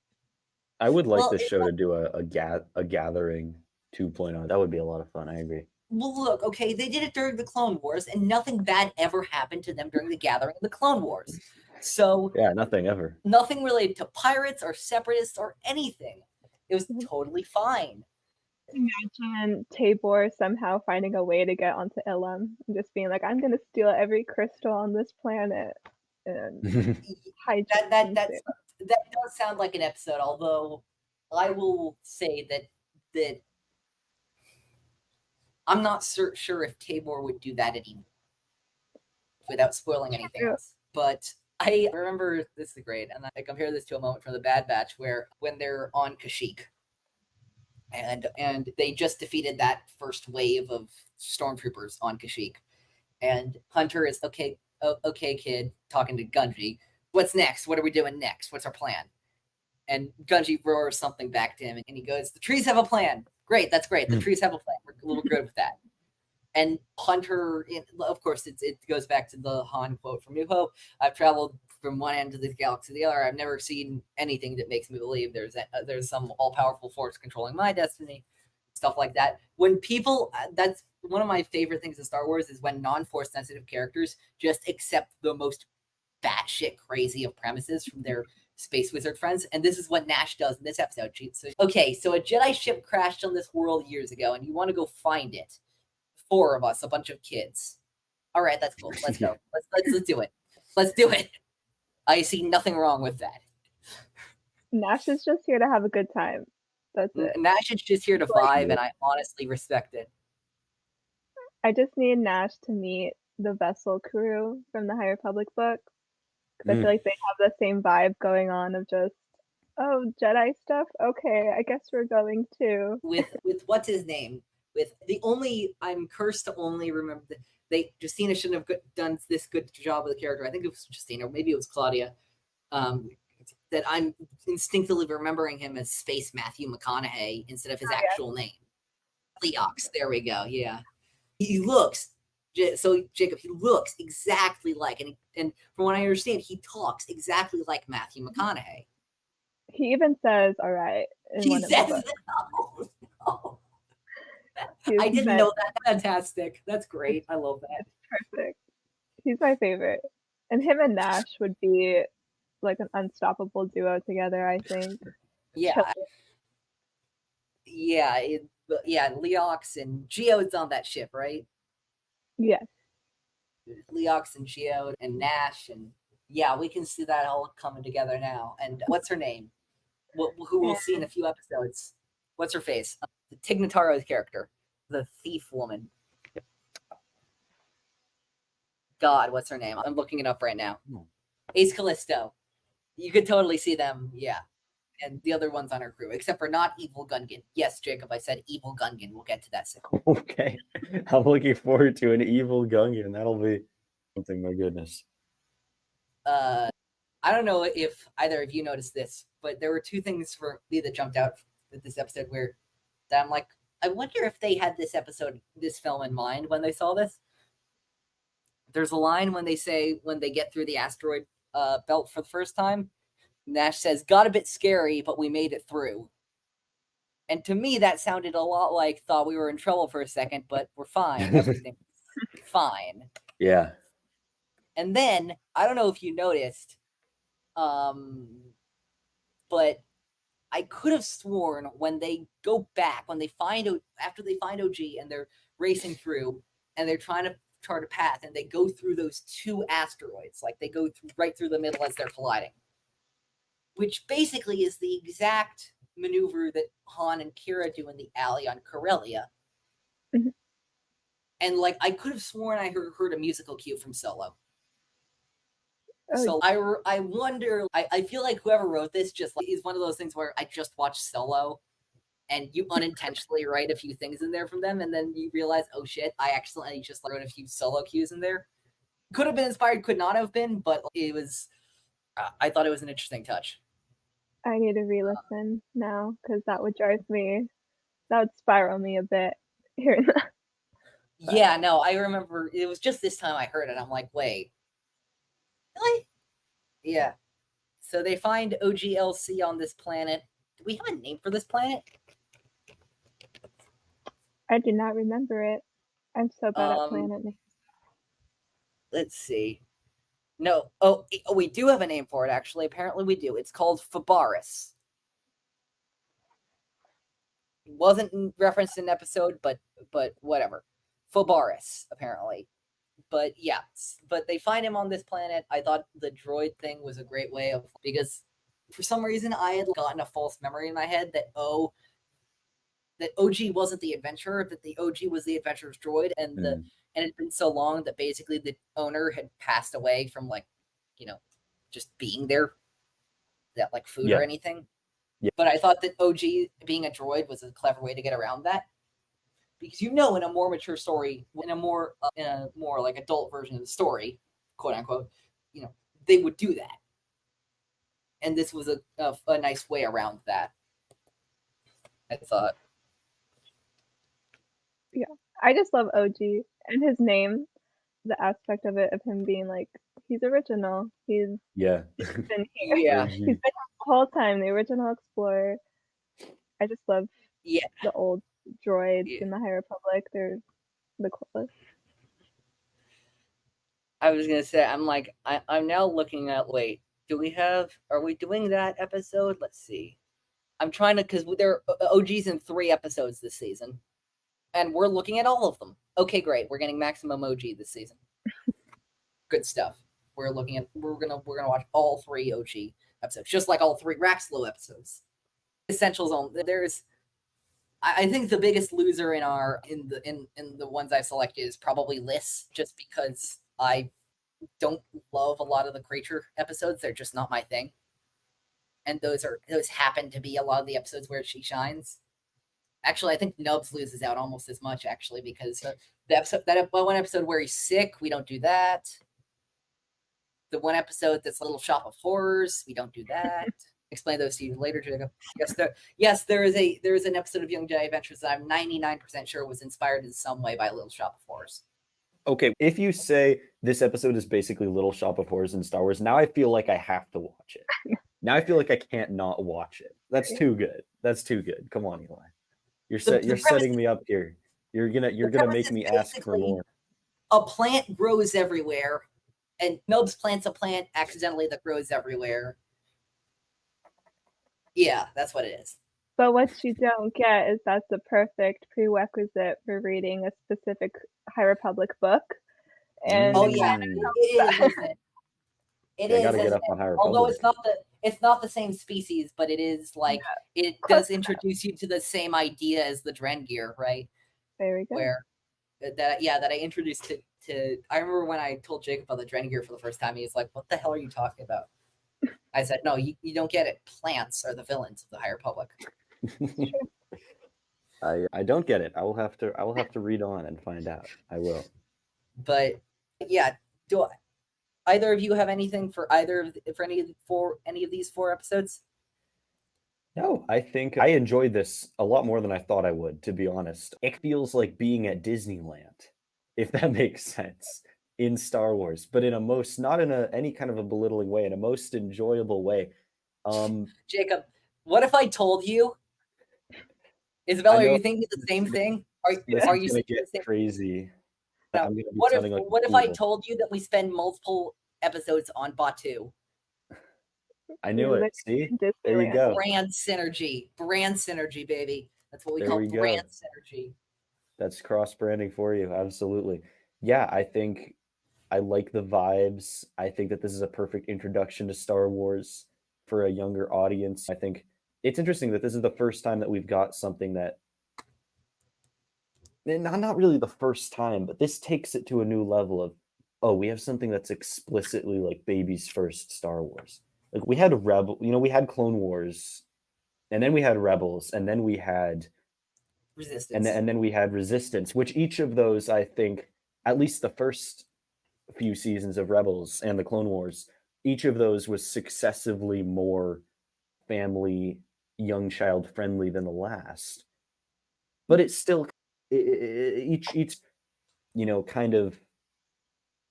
I would like the show to do a gathering 2.0. That would be a lot of fun. I agree. Well, look, okay, they did it during the Clone Wars, and nothing bad ever happened to them during the gathering of the Clone Wars. So yeah, nothing ever. Nothing related to pirates or separatists or anything. It was totally fine. Imagine Taborr somehow finding a way to get onto Ilum and just being like, I'm gonna steal every crystal on this planet and that does sound like an episode, although I will say that I'm not sure if Taborr would do that anymore without spoiling anything else. But I remember, this is great, and I compare this to a moment from the Bad Batch where when they're on Kashyyyk, and they just defeated that first wave of stormtroopers on Kashyyyk, and Hunter is okay, kid, talking to Gunji. What's next? What are we doing next? What's our plan? And Gunji roars something back to him, and he goes, "The trees have a plan." Great, that's great. The trees have a plan. We're a little good with that. And Hunter, of course, it goes back to the Han quote from New Hope. I've traveled from one end of the galaxy to the other. I've never seen anything that makes me believe there's some all-powerful force controlling my destiny, stuff like that. When people, that's one of my favorite things in Star Wars is when non-force sensitive characters just accept the most batshit crazy of premises from their space wizard friends, and this is what Nash does in this episode. So a Jedi ship crashed on this world years ago, and you want to go find it. 4 of us, a bunch of kids. All right, that's cool. Let's go. Let's do it. Let's do it. I see nothing wrong with that. Nash is just here to have a good time. That's it. Nash is just here to vibe, and I honestly respect it. I just need Nash to meet the vessel crew from the High Republic book, because I feel like they have the same vibe going on of just, oh, Jedi stuff? Okay, I guess we're going to. With what's his name? I'm cursed to only remember that Justina shouldn't have done this good job of the character. I think it was Justina, or maybe it was Claudia. That I'm instinctively remembering him as Space Matthew McConaughey instead of his actual name. Leox, there we go. Yeah, he looks. So Jacob, he looks exactly like, and from what I understand, he talks exactly like Matthew McConaughey. He even says, "All right." He says, "No." I didn't know that. Fantastic. That's great. I love that. It's perfect. He's my favorite. And him and Nash would be like an unstoppable duo together, I think. Yeah. Yeah, Leox and Geode's on that ship, right? Yes. Leox and Geode and Nash, and yeah, we can see that all coming together now. And what's her name? Who we'll see in a few episodes. What's her face? Tig Notaro's character, the thief woman. God, what's her name? I'm looking it up right now. Ace Callisto. You could totally see them, yeah. And the other ones on our crew, except for not Evil Gungan. Yes, Jacob, I said Evil Gungan. We'll get to that soon. Okay. I'm looking forward to an Evil Gungan. That'll be something, my goodness. I don't know if either of you noticed this, but there were 2 things for me that jumped out with this episode that I'm like, I wonder if they had this film in mind when they saw this. There's a line when they get through the asteroid belt for the first time. Nash says, "Got a bit scary, but we made it through." And to me, that sounded a lot like, thought we were in trouble for a second, but we're fine. Everything's fine. Yeah. And then, I don't know if you noticed, but I could have sworn when they go back, after they find OG and they're racing through and they're trying charted path, and they go through those 2 asteroids. Like, they go right through the middle as they're colliding. Which basically is the exact maneuver that Han and Kira do in the alley on Corellia. Mm-hmm. And, like, I could have sworn I heard a musical cue from Solo. Oh. So I wonder, I feel like whoever wrote this just like, is one of those things where I just watched Solo and you unintentionally write a few things in there from them, and then you realize, oh shit, I accidentally just wrote a few Solo cues in there. Could have been inspired, could not have been, but it was, I thought it was an interesting touch. I need to re-listen now, because that would spiral me a bit here and there. Yeah, no, I remember it was just this time I heard it. I'm like, wait, really? Yeah. So they find OGLC on this planet. Do we have a name for this planet? I do not remember it. I'm so bad at planet names. Let's see. No. Oh, we do have a name for it, actually. Apparently we do. It's called Fabaris. It wasn't referenced in an episode, but whatever. Fabaris, apparently. But yeah, but they find him on this planet. I thought the droid thing was a great way of, because for some reason I had gotten a false memory in my head that OG wasn't the adventurer, that the OG was the adventurer's droid, and and it'd been so long that basically the owner had passed away from, like, you know, just being there, that like food or anything. Yeah. But I thought that OG being a droid was a clever way to get around that. Because, you know, in a more mature story, in a more like adult version of the story, quote unquote, you know, they would do that. And this was a nice way around that, I thought. Yeah, I just love OG and his name, the aspect of it, of him being like, he's original. He's been here. Yeah. He's been here the whole time, the original explorer. I just love the old droids in the High Republic. They're the coolest. I was gonna say, I'm now looking at, wait, are we doing that episode? Let's see. I'm trying to, because there are OGs in 3 episodes this season, and we're looking at all of them. Okay, great. We're getting maximum OG this season. Good stuff. We're gonna watch all 3 OG episodes, just like all 3 Raxlow episodes. Essentials only. I think the biggest loser in the ones I've selected is probably Liz, just because I don't love a lot of the creature episodes. They're just not my thing. And those happen to be a lot of the episodes where she shines. Actually, I think Nubs loses out almost as much, actually, because that one episode where he's sick, we don't do that. The one episode that's Little Shop of Horrors, we don't do that. Explain those to you later, Jacob. Yes, there is an episode of Young Jedi Adventures that I'm 99% sure was inspired in some way by Little Shop of Horrors. Okay, if you say this episode is basically Little Shop of Horrors in Star Wars, now I feel like I have to watch it. Now I feel like I can't not watch it. That's too good. That's too good. Come on, Eli. You're setting me up here. You're gonna make me ask for more. A plant grows everywhere, and Nubs plants a plant accidentally that grows everywhere. Yeah, that's what it is. But what you don't get is that's the perfect prerequisite for reading a specific High Republic book. And it is, isn't it? It is. Gotta get up on High Republic. Although it's not the same species, but it is like it does introduce you to the same idea as the Drengir, right? There we go. Where that I introduced to. I remember when I told Jacob about the Drengir for the first time, he's like, "What the hell are you talking about?" I said, "No, you don't get it. Plants are the villains of the High Republic." I don't get it. I will have to read on and find out. I will. But yeah, do either of you have anything for any of these 4 episodes? No, I think I enjoyed this a lot more than I thought I would, to be honest. It feels like being at Disneyland, if that makes sense, in Star Wars, but not in any kind of a belittling way, in a most enjoyable way. Jacob, what if I told you? Isabella, are you thinking the same thing? Are you gonna get crazy? No. What if I told you that we spend multiple episodes on Batuu? I knew it. See, there you go. Brand synergy, baby. That's what we call brand synergy. That's cross branding for you, absolutely. Yeah, I think I like the vibes. I think that this is a perfect introduction to Star Wars for a younger audience. I think it's interesting that this is the first time that we've got something that, not really the first time, but this takes it to a new level of, oh, we have something that's explicitly like baby's first Star Wars. Like we had we had Clone Wars, and then we had Rebels, and then we had Resistance, and then we had Resistance, which each of those, I think, at least the first few seasons of Rebels and the Clone Wars, each of those was successively more family, young child friendly than the last. But it's still each kind of,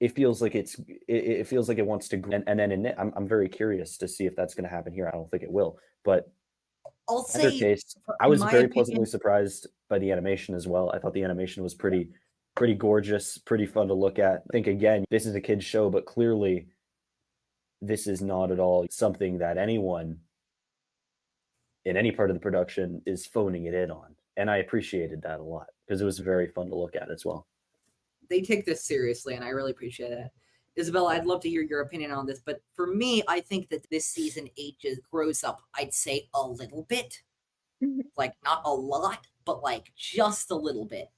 it feels like it feels like it wants to grow. And then I'm very curious to see if that's going to happen here. I don't think it will, but I'll in either say, case, I was very opinion, pleasantly surprised by the animation as well. I thought the animation was pretty gorgeous, pretty fun to look at. I think, again, this is a kid's show, but clearly this is not at all something that anyone in any part of the production is phoning it in on. And I appreciated that a lot because it was very fun to look at as well. They take this seriously, and I really appreciate it. Isabella, I'd love to hear your opinion on this, but for me, I think that this season grows up, I'd say, a little bit. Like, not a lot, but like just a little bit.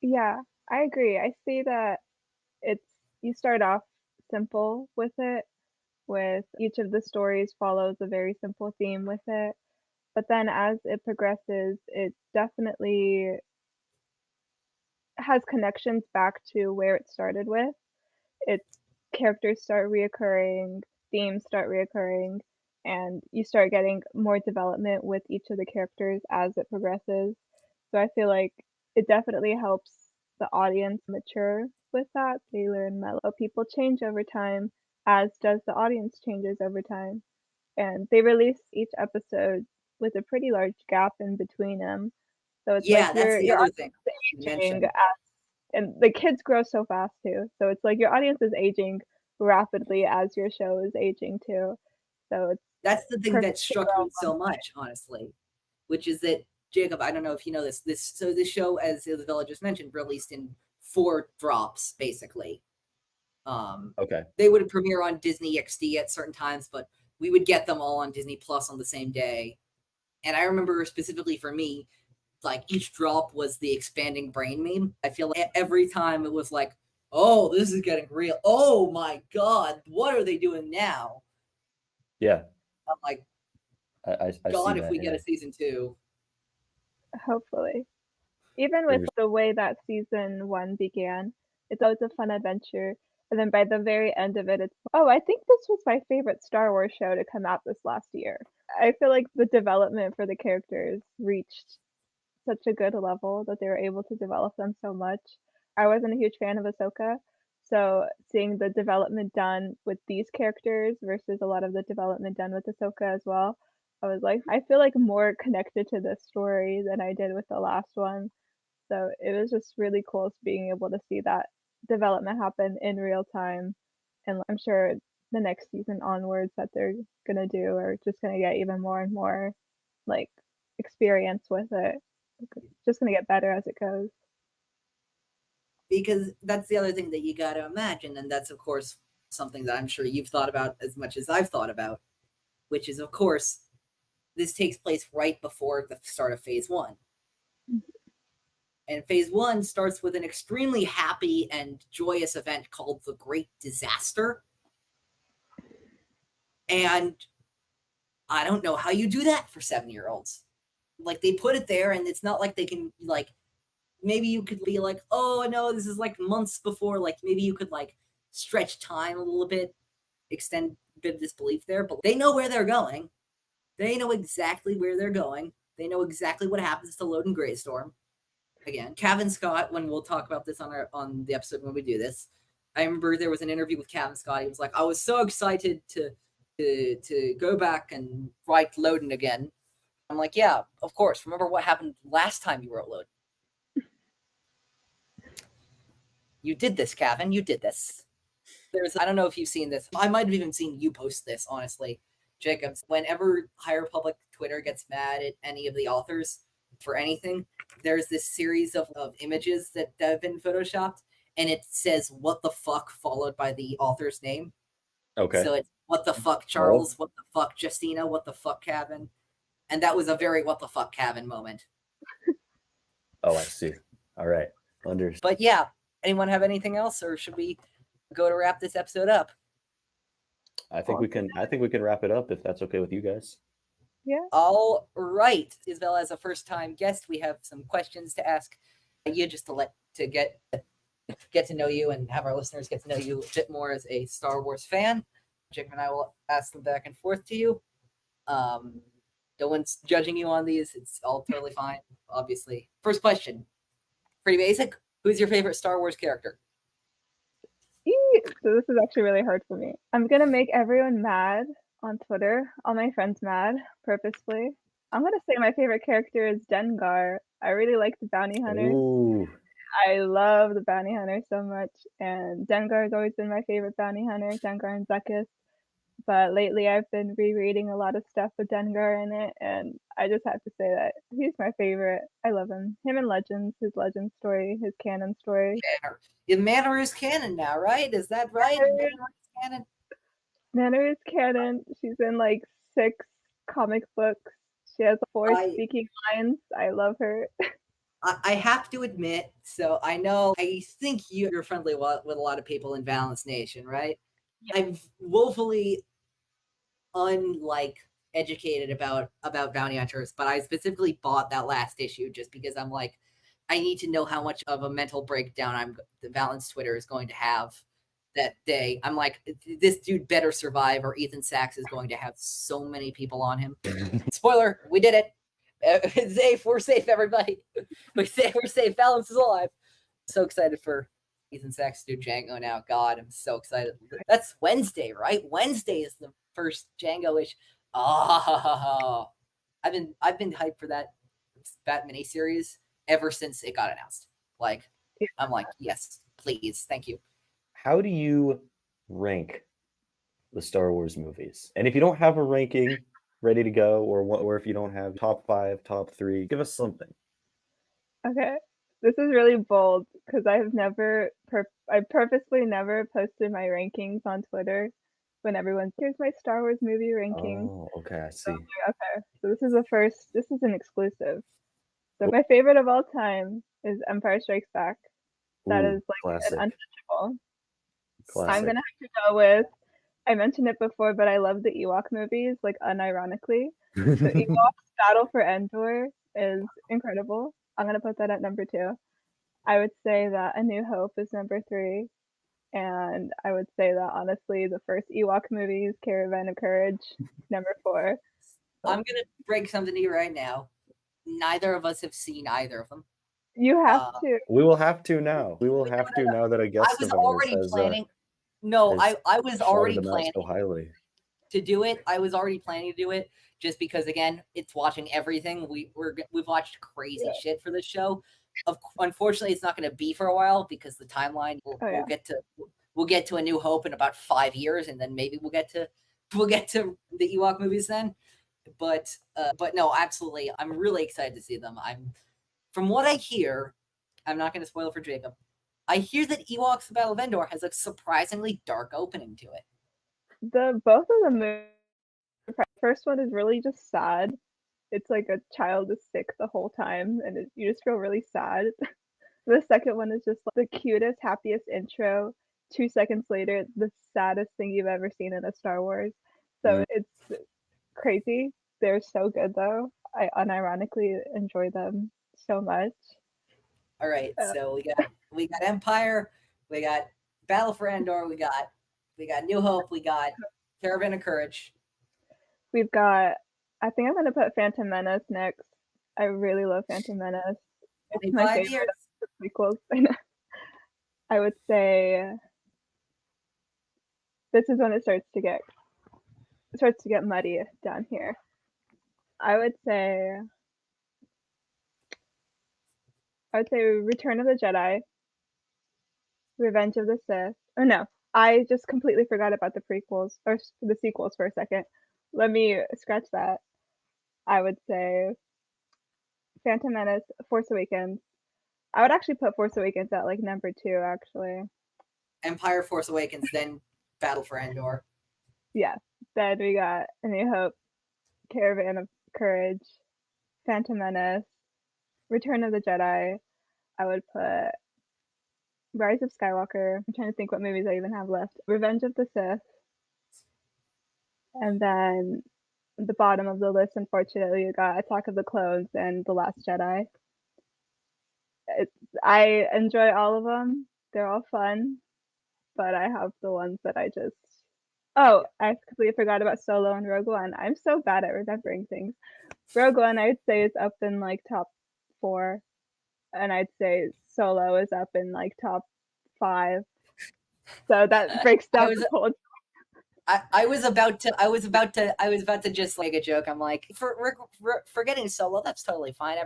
Yeah, I agree. I see that you start off simple with it, with each of the stories follows a very simple theme with it. But then as it progresses, it definitely has connections back to where it started with. Its characters start reoccurring, themes start reoccurring, and you start getting more development with each of the characters as it progresses. So I feel like it definitely helps the audience mature with that. They learn mellow. People change over time, as does the audience changes over time. And they release each episode with a pretty large gap in between them. So it's like that's the other thing aging and the kids grow so fast too. So it's like your audience is aging rapidly as your show is aging too. So that's the thing that struck me so much, honestly, which is that, Jacob, I don't know if you know this. So this show, as Isabella just mentioned, released in 4 drops, basically. Okay. They would premiere on Disney XD at certain times, but we would get them all on Disney Plus on the same day. And I remember specifically for me, like each drop was the expanding brain meme. I feel like every time it was like, oh, this is getting real. Oh my God, what are they doing now? Yeah. I'm like, I God, if that, we get a season 2. Hopefully. Even with the way that season 1 began, it's always a fun adventure. And then by the very end of it, it's, oh, I think this was my favorite Star Wars show to come out this last year. I feel like the development for the characters reached such a good level that they were able to develop them so much. I wasn't a huge fan of Ahsoka, so seeing the development done with these characters versus a lot of the development done with Ahsoka as well, I was like, I feel like more connected to this story than I did with the last one. So it was just really cool being able to see that development happen in real time. And I'm sure the next season onwards that they're gonna do are just gonna get even more and more like experience with it. It's just gonna get better as it goes. Because that's the other thing that you got to imagine, and that's of course something that I'm sure you've thought about as much as I've thought about, which is, of course, this takes place right before the start of phase 1. And phase 1 starts with an extremely happy and joyous event called the Great Disaster. And I don't know how you do that for 7-year-olds. Like, they put it there, and it's not like they can, like, maybe you could be like, oh, no, this is like months before. Like, maybe you could, like, stretch time a little bit, extend a bit of disbelief there. But they know where they're going. They know exactly where they're going. They know exactly what happens to Loden Greystorm. Again, Cavan Scott, when we'll talk about this on the episode when we do this, I remember there was an interview with Cavan Scott. He was like, I was so excited to go back and write Loden again. I'm like, yeah, of course. Remember what happened last time you wrote Loden? You did this, Cavan. You did this. I don't know if you've seen this. I might have even seen you post this, honestly, Jacobs. Whenever High Republic Twitter gets mad at any of the authors, for anything, there's this series of images that have been photoshopped, and it says "what the fuck" followed by the author's name. Okay. So it's "what the fuck Charles," "what the fuck Justina," "what the fuck Kevin," and that was a very "what the fuck Kevin" moment. Oh, I see. All right, understood. But yeah, anyone have anything else, or should we go to wrap this episode up? I think we can wrap it up if that's okay with you guys. Yeah. All right, Isabella, as a first-time guest, we have some questions to ask you, just to get to know you and have our listeners get to know you a bit more as a Star Wars fan. Jacob and I will ask them back and forth to you. No one's judging you on these. It's all totally fine, obviously. First question, pretty basic. Who's your favorite Star Wars character? So this is actually really hard for me. I'm gonna make everyone mad on Twitter, all my friends mad, purposefully. I'm gonna say my favorite character is Dengar. I really like the bounty hunter. Ooh. I love the bounty hunter so much, and Dengar has always been my favorite bounty hunter, Dengar and Zuckuss. But lately I've been rereading a lot of stuff with Dengar in it, and I just have to say that he's my favorite. I love him. Him and Legends, his Legend story, his canon story. Manor is canon now, right? Is that right? Manor is canon? Manor is canon. She's in like 6 comic books. She has 4 speaking lines. I love her. I have to admit, so I think you're friendly with a lot of people in Valance Nation, right? Yeah. I'm woefully educated about bounty hunters, but I specifically bought that last issue just because I'm like, I need to know how much of a mental breakdown the Valance Twitter is going to have that day. I'm like, this dude better survive, or Ethan Sachs is going to have so many people on him. Spoiler, we did it. Safe, we're safe, everybody. We're safe. Valance is alive. So excited for Ethan Sachs to do Django now. God, I'm so excited. That's Wednesday, right? Wednesday is the first Django-ish. Oh, I've been hyped for that miniseries ever since it got announced. Like, I'm like, yes, please, thank you. How do you rank the Star Wars movies? And if you don't have a ranking ready to go, or if you don't have top 5, top 3, give us something. Okay, this is really bold because I purposely never posted my rankings on Twitter when everyone's, here's my Star Wars movie ranking. Oh, okay, I see. Okay, so this is an exclusive. So my favorite of all time is Empire Strikes Back. That is like classic. an untouchable. Classic. I'm gonna have to go with, I mentioned it before, but I love the Ewok movies, like unironically. The Ewok's Battle for Endor is incredible. I'm gonna put that at number 2. I would say that A New Hope is number 3. And I would say that honestly, the first Ewok movies, Caravan of Courage, number 4. I'm gonna break something to you right now. Neither of us have seen either of them. You have to. We will have to now. We will have to now that a guest of ours has planning. I was already planning so highly to do it. I was already planning to do it just because, again, it's watching everything. We've watched crazy shit for this show. Unfortunately, it's not going to be for a while because the timeline. We'll get to A New Hope in about 5 years, and then maybe we'll get to the Ewok movies then. But no, absolutely, I'm really excited to see them. From what I hear, I'm not going to spoil it for Jacob. I hear that Ewoks: The Battle of Endor has a surprisingly dark opening to it. Both of the movies. The first one is really just sad. It's like a child is sick the whole time, and you just feel really sad. The second one is just like the cutest, happiest intro. 2 seconds later, the saddest thing you've ever seen in a Star Wars. So it's crazy. They're so good, though. I unironically enjoy them so much. All right, so we got Empire, we got Battle for Endor, we got New Hope, we got Caravan of Courage. We've got, I think I'm gonna put Phantom Menace next. I really love Phantom Menace. It's my favorite of the prequels. I would say this is when it starts to get muddy down here. I would say Return of the Jedi, Revenge of the Sith. Or no, I just completely forgot about the prequels or the sequels for a second. Let me scratch that. I would say Phantom Menace, Force Awakens. I would actually put Force Awakens at like number 2, actually. Empire, Force Awakens, then Battle for Endor. Yeah. Then we got A New Hope, Caravan of Courage, Phantom Menace, Return of the Jedi. I would put Rise of Skywalker. I'm trying to think what movies I even have left. Revenge of the Sith. And then the bottom of the list, unfortunately, you got Attack of the Clones and The Last Jedi. I enjoy all of them. They're all fun, but I have the ones that I just... Oh, I completely forgot about Solo and Rogue One. I'm so bad at remembering things. Rogue One, I'd say, is up in like top 4, and I'd say Solo is up in like top 5. So that breaks down the whole. I was about to just make a joke. I'm like, forgetting Solo, that's totally fine.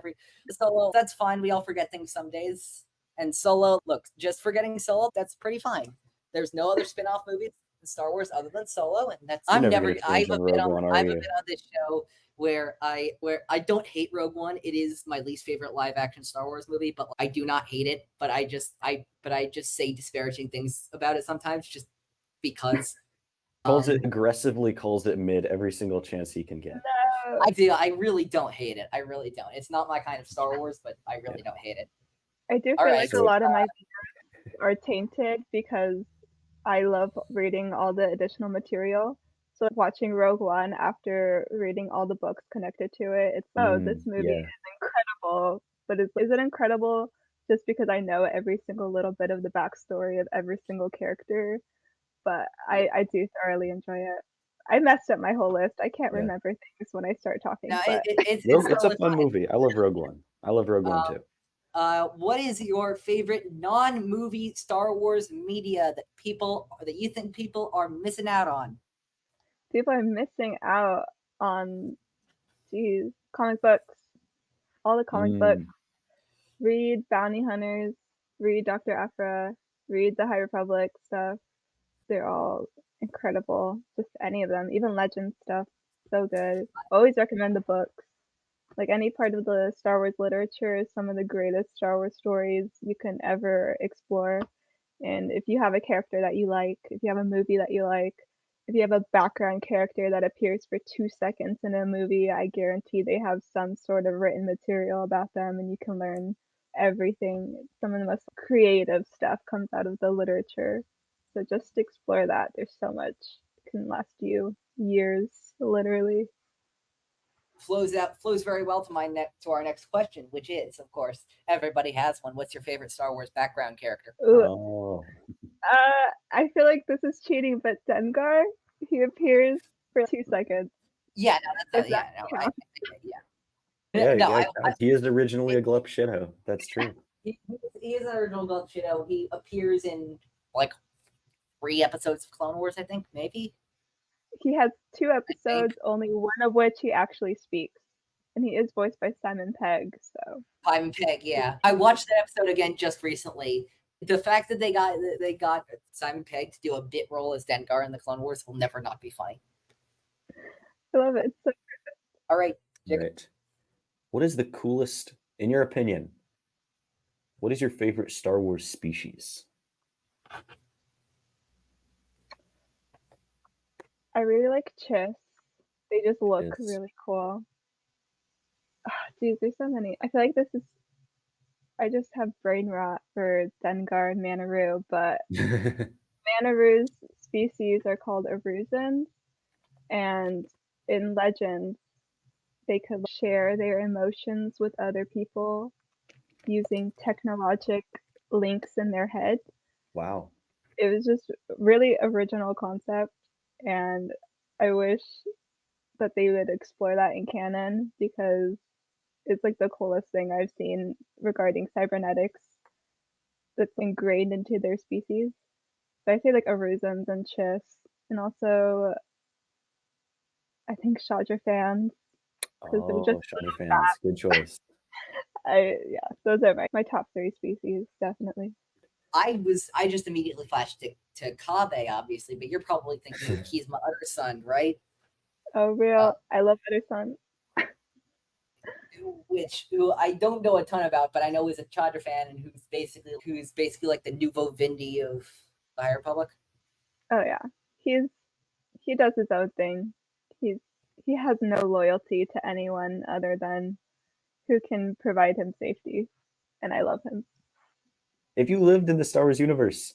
Solo, that's fine. We all forget things some days. And Solo, look, just forgetting Solo, that's pretty fine. There's no other spin-off movies in Star Wars other than Solo, and that's I've been on this show where I don't hate Rogue One. It is my least favorite live action Star Wars movie, but I do not hate it. But I just say disparaging things about it sometimes just because. Aggressively calls it mid every single chance he can get. No. I do. I really don't hate it. I really don't. It's not my kind of Star Wars, but I really don't hate it. I do feel like a lot of my videos are tainted because I love reading all the additional material. So watching Rogue One after reading all the books connected to it, it's this movie is incredible. But is it incredible just because I know every single little bit of the backstory of every single character? But I do thoroughly enjoy it. I messed up my whole list. I can't remember things when I start talking. No, but... it's a fun movie. I love Rogue One. I love Rogue One too. What is your favorite non-movie Star Wars media that you think people are missing out on? People are missing out on, comic books. All the comic books. Read Bounty Hunters. Read Dr. Aphra. Read the High Republic stuff. They're all incredible. Just any of them. Even Legend stuff. So good. Always recommend the books. Like any part of the Star Wars literature is some of the greatest Star Wars stories you can ever explore. And if you have a character that you like, if you have a movie that you like, if you have a background character that appears for 2 seconds in a movie, I guarantee they have some sort of written material about them and you can learn everything. Some of the most creative stuff comes out of the literature. So just explore that. There's so much. It can last you years, literally. Flows very well to our next question, which is, of course, everybody has one. What's your favorite Star Wars background character? I feel like this is cheating, but Dengar, he appears for 2 seconds. Yeah, no, that's he is originally a Glup Shitto. That's true. He is an original Glup Shitto. He appears in like 3 episodes of Clone Wars, I think, maybe. He has 2 episodes, only one of which he actually speaks. And he is voiced by Simon Pegg, so. Simon Pegg, yeah. I watched that episode again just recently. The fact that they got Simon Pegg to do a bit role as Dengar in the Clone Wars will never not be funny. I love it. So all right. Right. What is the coolest, in your opinion, what is your favorite Star Wars species? I really like Chiss. They just look really cool. Geez, there's so many. I feel like I just have brain rot for Dengar and Manaroo, but Manaroo's species are called Aruzans, and in Legends, they could share their emotions with other people using technologic links in their head. Wow. It was just really original concept. And I wish that they would explore that in canon because it's like the coolest thing I've seen regarding cybernetics that's ingrained into their species. So I say like Aruzans and Chiss, and also I think Shadra fans. Shadra fans, good choice. Those are my top 3 species, definitely. I just immediately flashed to Kabe, obviously, but you're probably thinking he's my other son, right? Oh, real. I love other son. who I don't know a ton about, but I know is a Chandra fan and who's basically like the nouveau Vindy of the High Republic. Oh yeah, he does his own thing. He has no loyalty to anyone other than who can provide him safety, and I love him. If you lived in the Star Wars universe,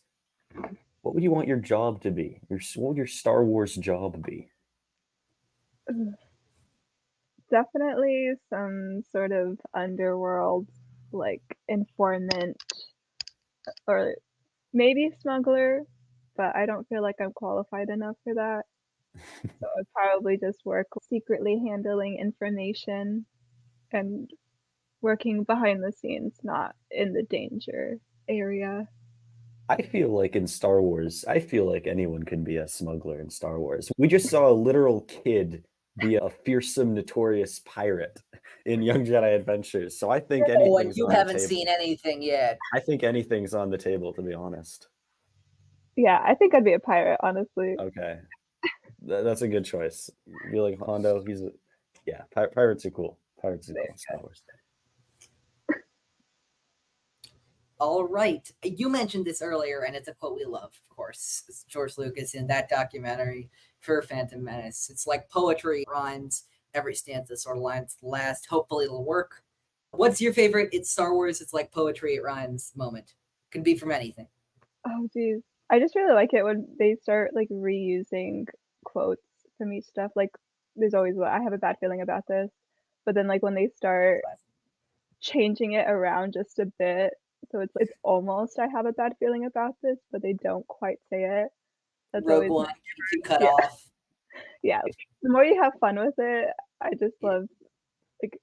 what would you want your job to be? What would your Star Wars job be? Definitely some sort of underworld, like informant, or maybe smuggler, but I don't feel like I'm qualified enough for that. So I'd probably just work secretly handling information and working behind the scenes, not in the danger area. I feel like in Star Wars, I feel like anyone can be a smuggler in Star Wars. We just saw a literal kid be a fearsome, notorious pirate in Young Jedi Adventures. So I think anything's and you haven't seen anything yet. I think anything's on the table, to be honest. Yeah, I think I'd be a pirate, honestly. Okay. That's a good choice. You feel like Hondo, pirates are cool. Pirates are cool in Star Wars. All right. You mentioned this earlier, and it's a quote we love, of course. It's George Lucas in that documentary for Phantom Menace. It's like poetry, rhymes, every stanza sort of lines to last. Hopefully it'll work. What's your favorite It's Star Wars, it's like poetry, it rhymes moment? Can be from anything. Oh, geez. I just really like it when they start, like, reusing quotes from each stuff. Like, there's always I have a bad feeling about this. But then, like, when they start changing it around just a bit, so it's almost I have a bad feeling about this, but they don't quite say it. That's Rogue always One, cut off. Yeah, the more you have fun with it, I just love, like,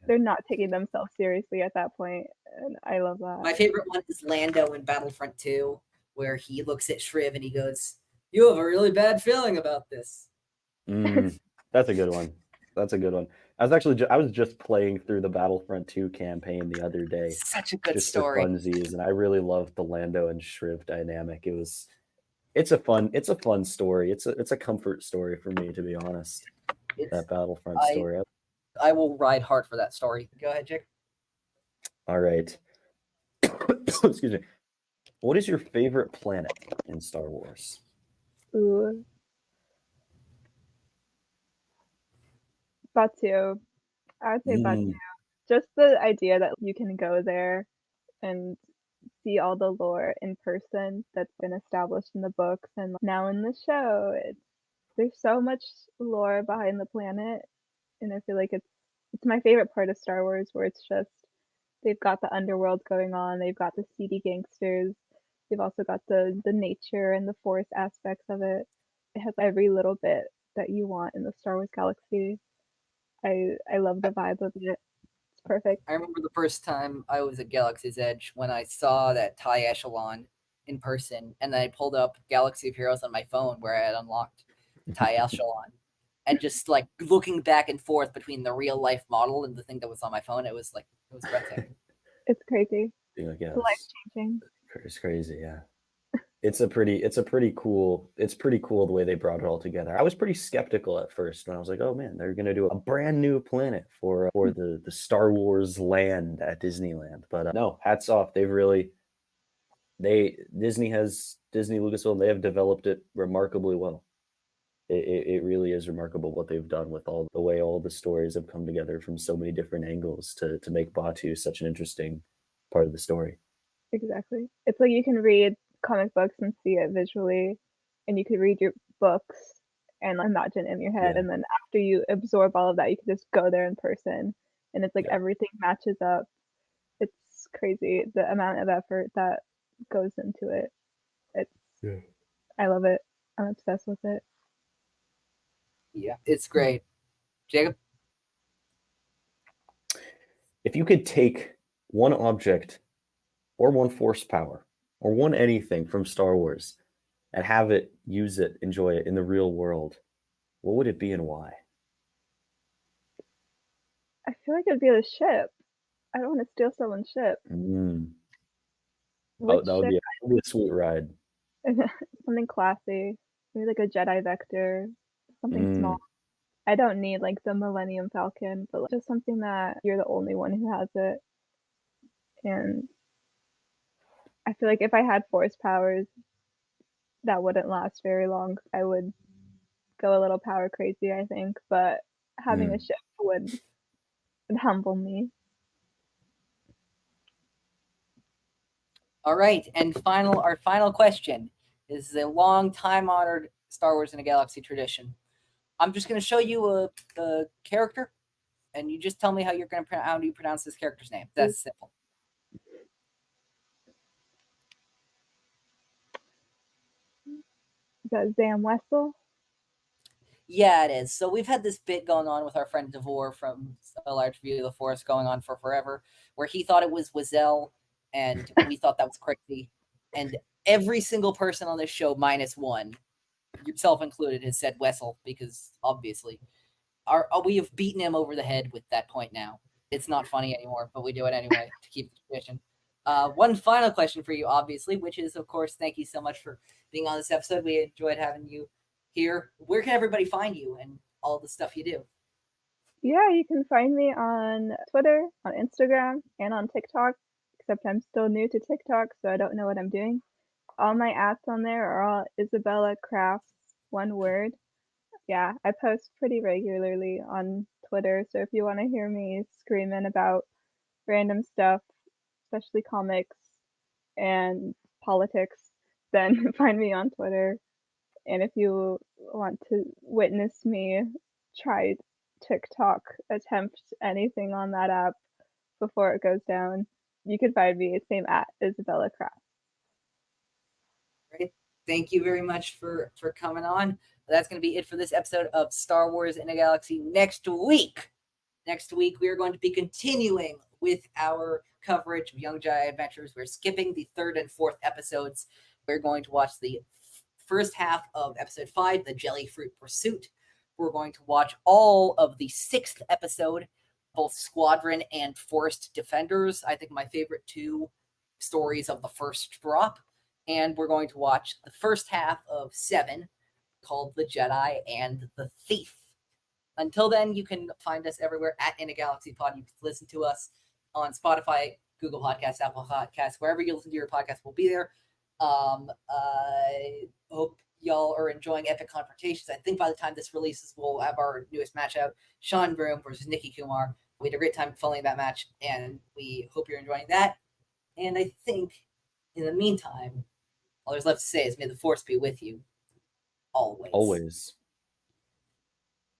they're not taking themselves seriously at that point, and I love that. My favorite one is Lando in Battlefront 2, where he looks at Shriv and he goes, "You have a really bad feeling about this." That's a good one. That's a good one. I was just playing through the Battlefront 2 campaign the other day. Such a good just story. For funsies, and I really loved the Lando and Shriv dynamic. It's a fun story. It's a comfort story for me, to be honest. That Battlefront story. I will ride hard for that story. Go ahead, Jake. All right. Excuse me. What is your favorite planet in Star Wars? Ooh. Batu. I would say Batu. Just the idea that you can go there and see all the lore in person that's been established in the books and now in the show. There's so much lore behind the planet, and I feel like it's my favorite part of Star Wars, where it's just they've got the underworld going on, they've got the seedy gangsters, they've also got the nature and the forest aspects of it. It has every little bit that you want in the Star Wars galaxy. I love the vibe of it. It's perfect. I remember the first time I was at Galaxy's Edge when I saw that TIE Echelon in person, and then I pulled up Galaxy of Heroes on my phone where I had unlocked TIE Echelon, and just like looking back and forth between the real life model and the thing that was on my phone, it was breathtaking. It's crazy. It's life changing. It's crazy, yeah. It's pretty cool the way they brought it all together. I was pretty skeptical at first when I was like, oh man, they're gonna do a brand new planet for the Star Wars land at Disneyland. But no, hats off. Disney Lucasfilm, they have developed it remarkably well. It really is remarkable what they've done with all the way all the stories have come together from so many different angles to make Batu such an interesting part of the story. Exactly. It's like you can read comic books and see it visually, and you could read your books and imagine in your head, and then after you absorb all of that, you can just go there in person, and it's like everything matches up. It's crazy the amount of effort that goes into it. I love it. I'm obsessed with it. Yeah, it's great. Jacob? If you could take one object or one force power or one anything from Star Wars and have it, use it, enjoy it in the real world, what would it be and why? I feel like it'd be the ship. I don't want to steal someone's ship. That would be a sweet ride. Something classy. Maybe like a Jedi Vector. Something small. I don't need like the Millennium Falcon, but just something that you're the only one who has it. And I feel like if I had force powers, that wouldn't last very long. I would go a little power crazy, I think, but having a ship would humble me. All right, and our final question is a long time-honored Star Wars in a Galaxy tradition. I'm just going to show you a character, and you just tell me how do you pronounce this character's name. That's simple. Is that Zam Wessel? Yeah, it is. So we've had this bit going on with our friend Taborr from A Large View of the Force going on for forever, where he thought it was Wazelle, and we thought that was crazy. And every single person on this show, minus one, yourself included, has said Wessel, because obviously we have beaten him over the head with that point now. It's not funny anymore, but we do it anyway to keep the tradition. One final question for you, obviously, which is, of course, thank you so much for being on this episode. We enjoyed having you here. Where can everybody find you and all the stuff you do? Yeah, you can find me on Twitter, on Instagram, and on TikTok, except I'm still new to TikTok, so I don't know what I'm doing. All my ads on there are all IsabellaCrafts, one word. Yeah, I post pretty regularly on Twitter, so if you want to hear me screaming about random stuff, especially comics and politics, then find me on Twitter. And if you want to witness me try TikTok, attempt anything on that app before it goes down, you can find me same at IsabellaCrafts. Great. Thank you very much for coming on. That's going to be it for this episode of Star Wars in a Galaxy. Next week, we are going to be continuing with our coverage of Young Jedi Adventures. We're skipping the 3rd and 4th episodes. We're going to watch the first half of episode 5, the Jelly Fruit Pursuit. We're going to watch all of the 6th episode, both Squadron and Forest Defenders. I think my favorite 2 stories of the first drop. And we're going to watch the first half of 7, called The Jedi and the Thief. Until then, you can find us everywhere at In a Galaxy Pod. You can listen to us on Spotify, Google Podcasts, Apple Podcasts, wherever you listen to your podcast, we'll be there. I hope y'all are enjoying Epic Confrontations. I think by the time this releases, we'll have our newest match out, Sean Broom versus Nikki Kumar. We had a great time following that match, and we hope you're enjoying that. And I think, in the meantime, all there's left to say is may the Force be with you always. Always.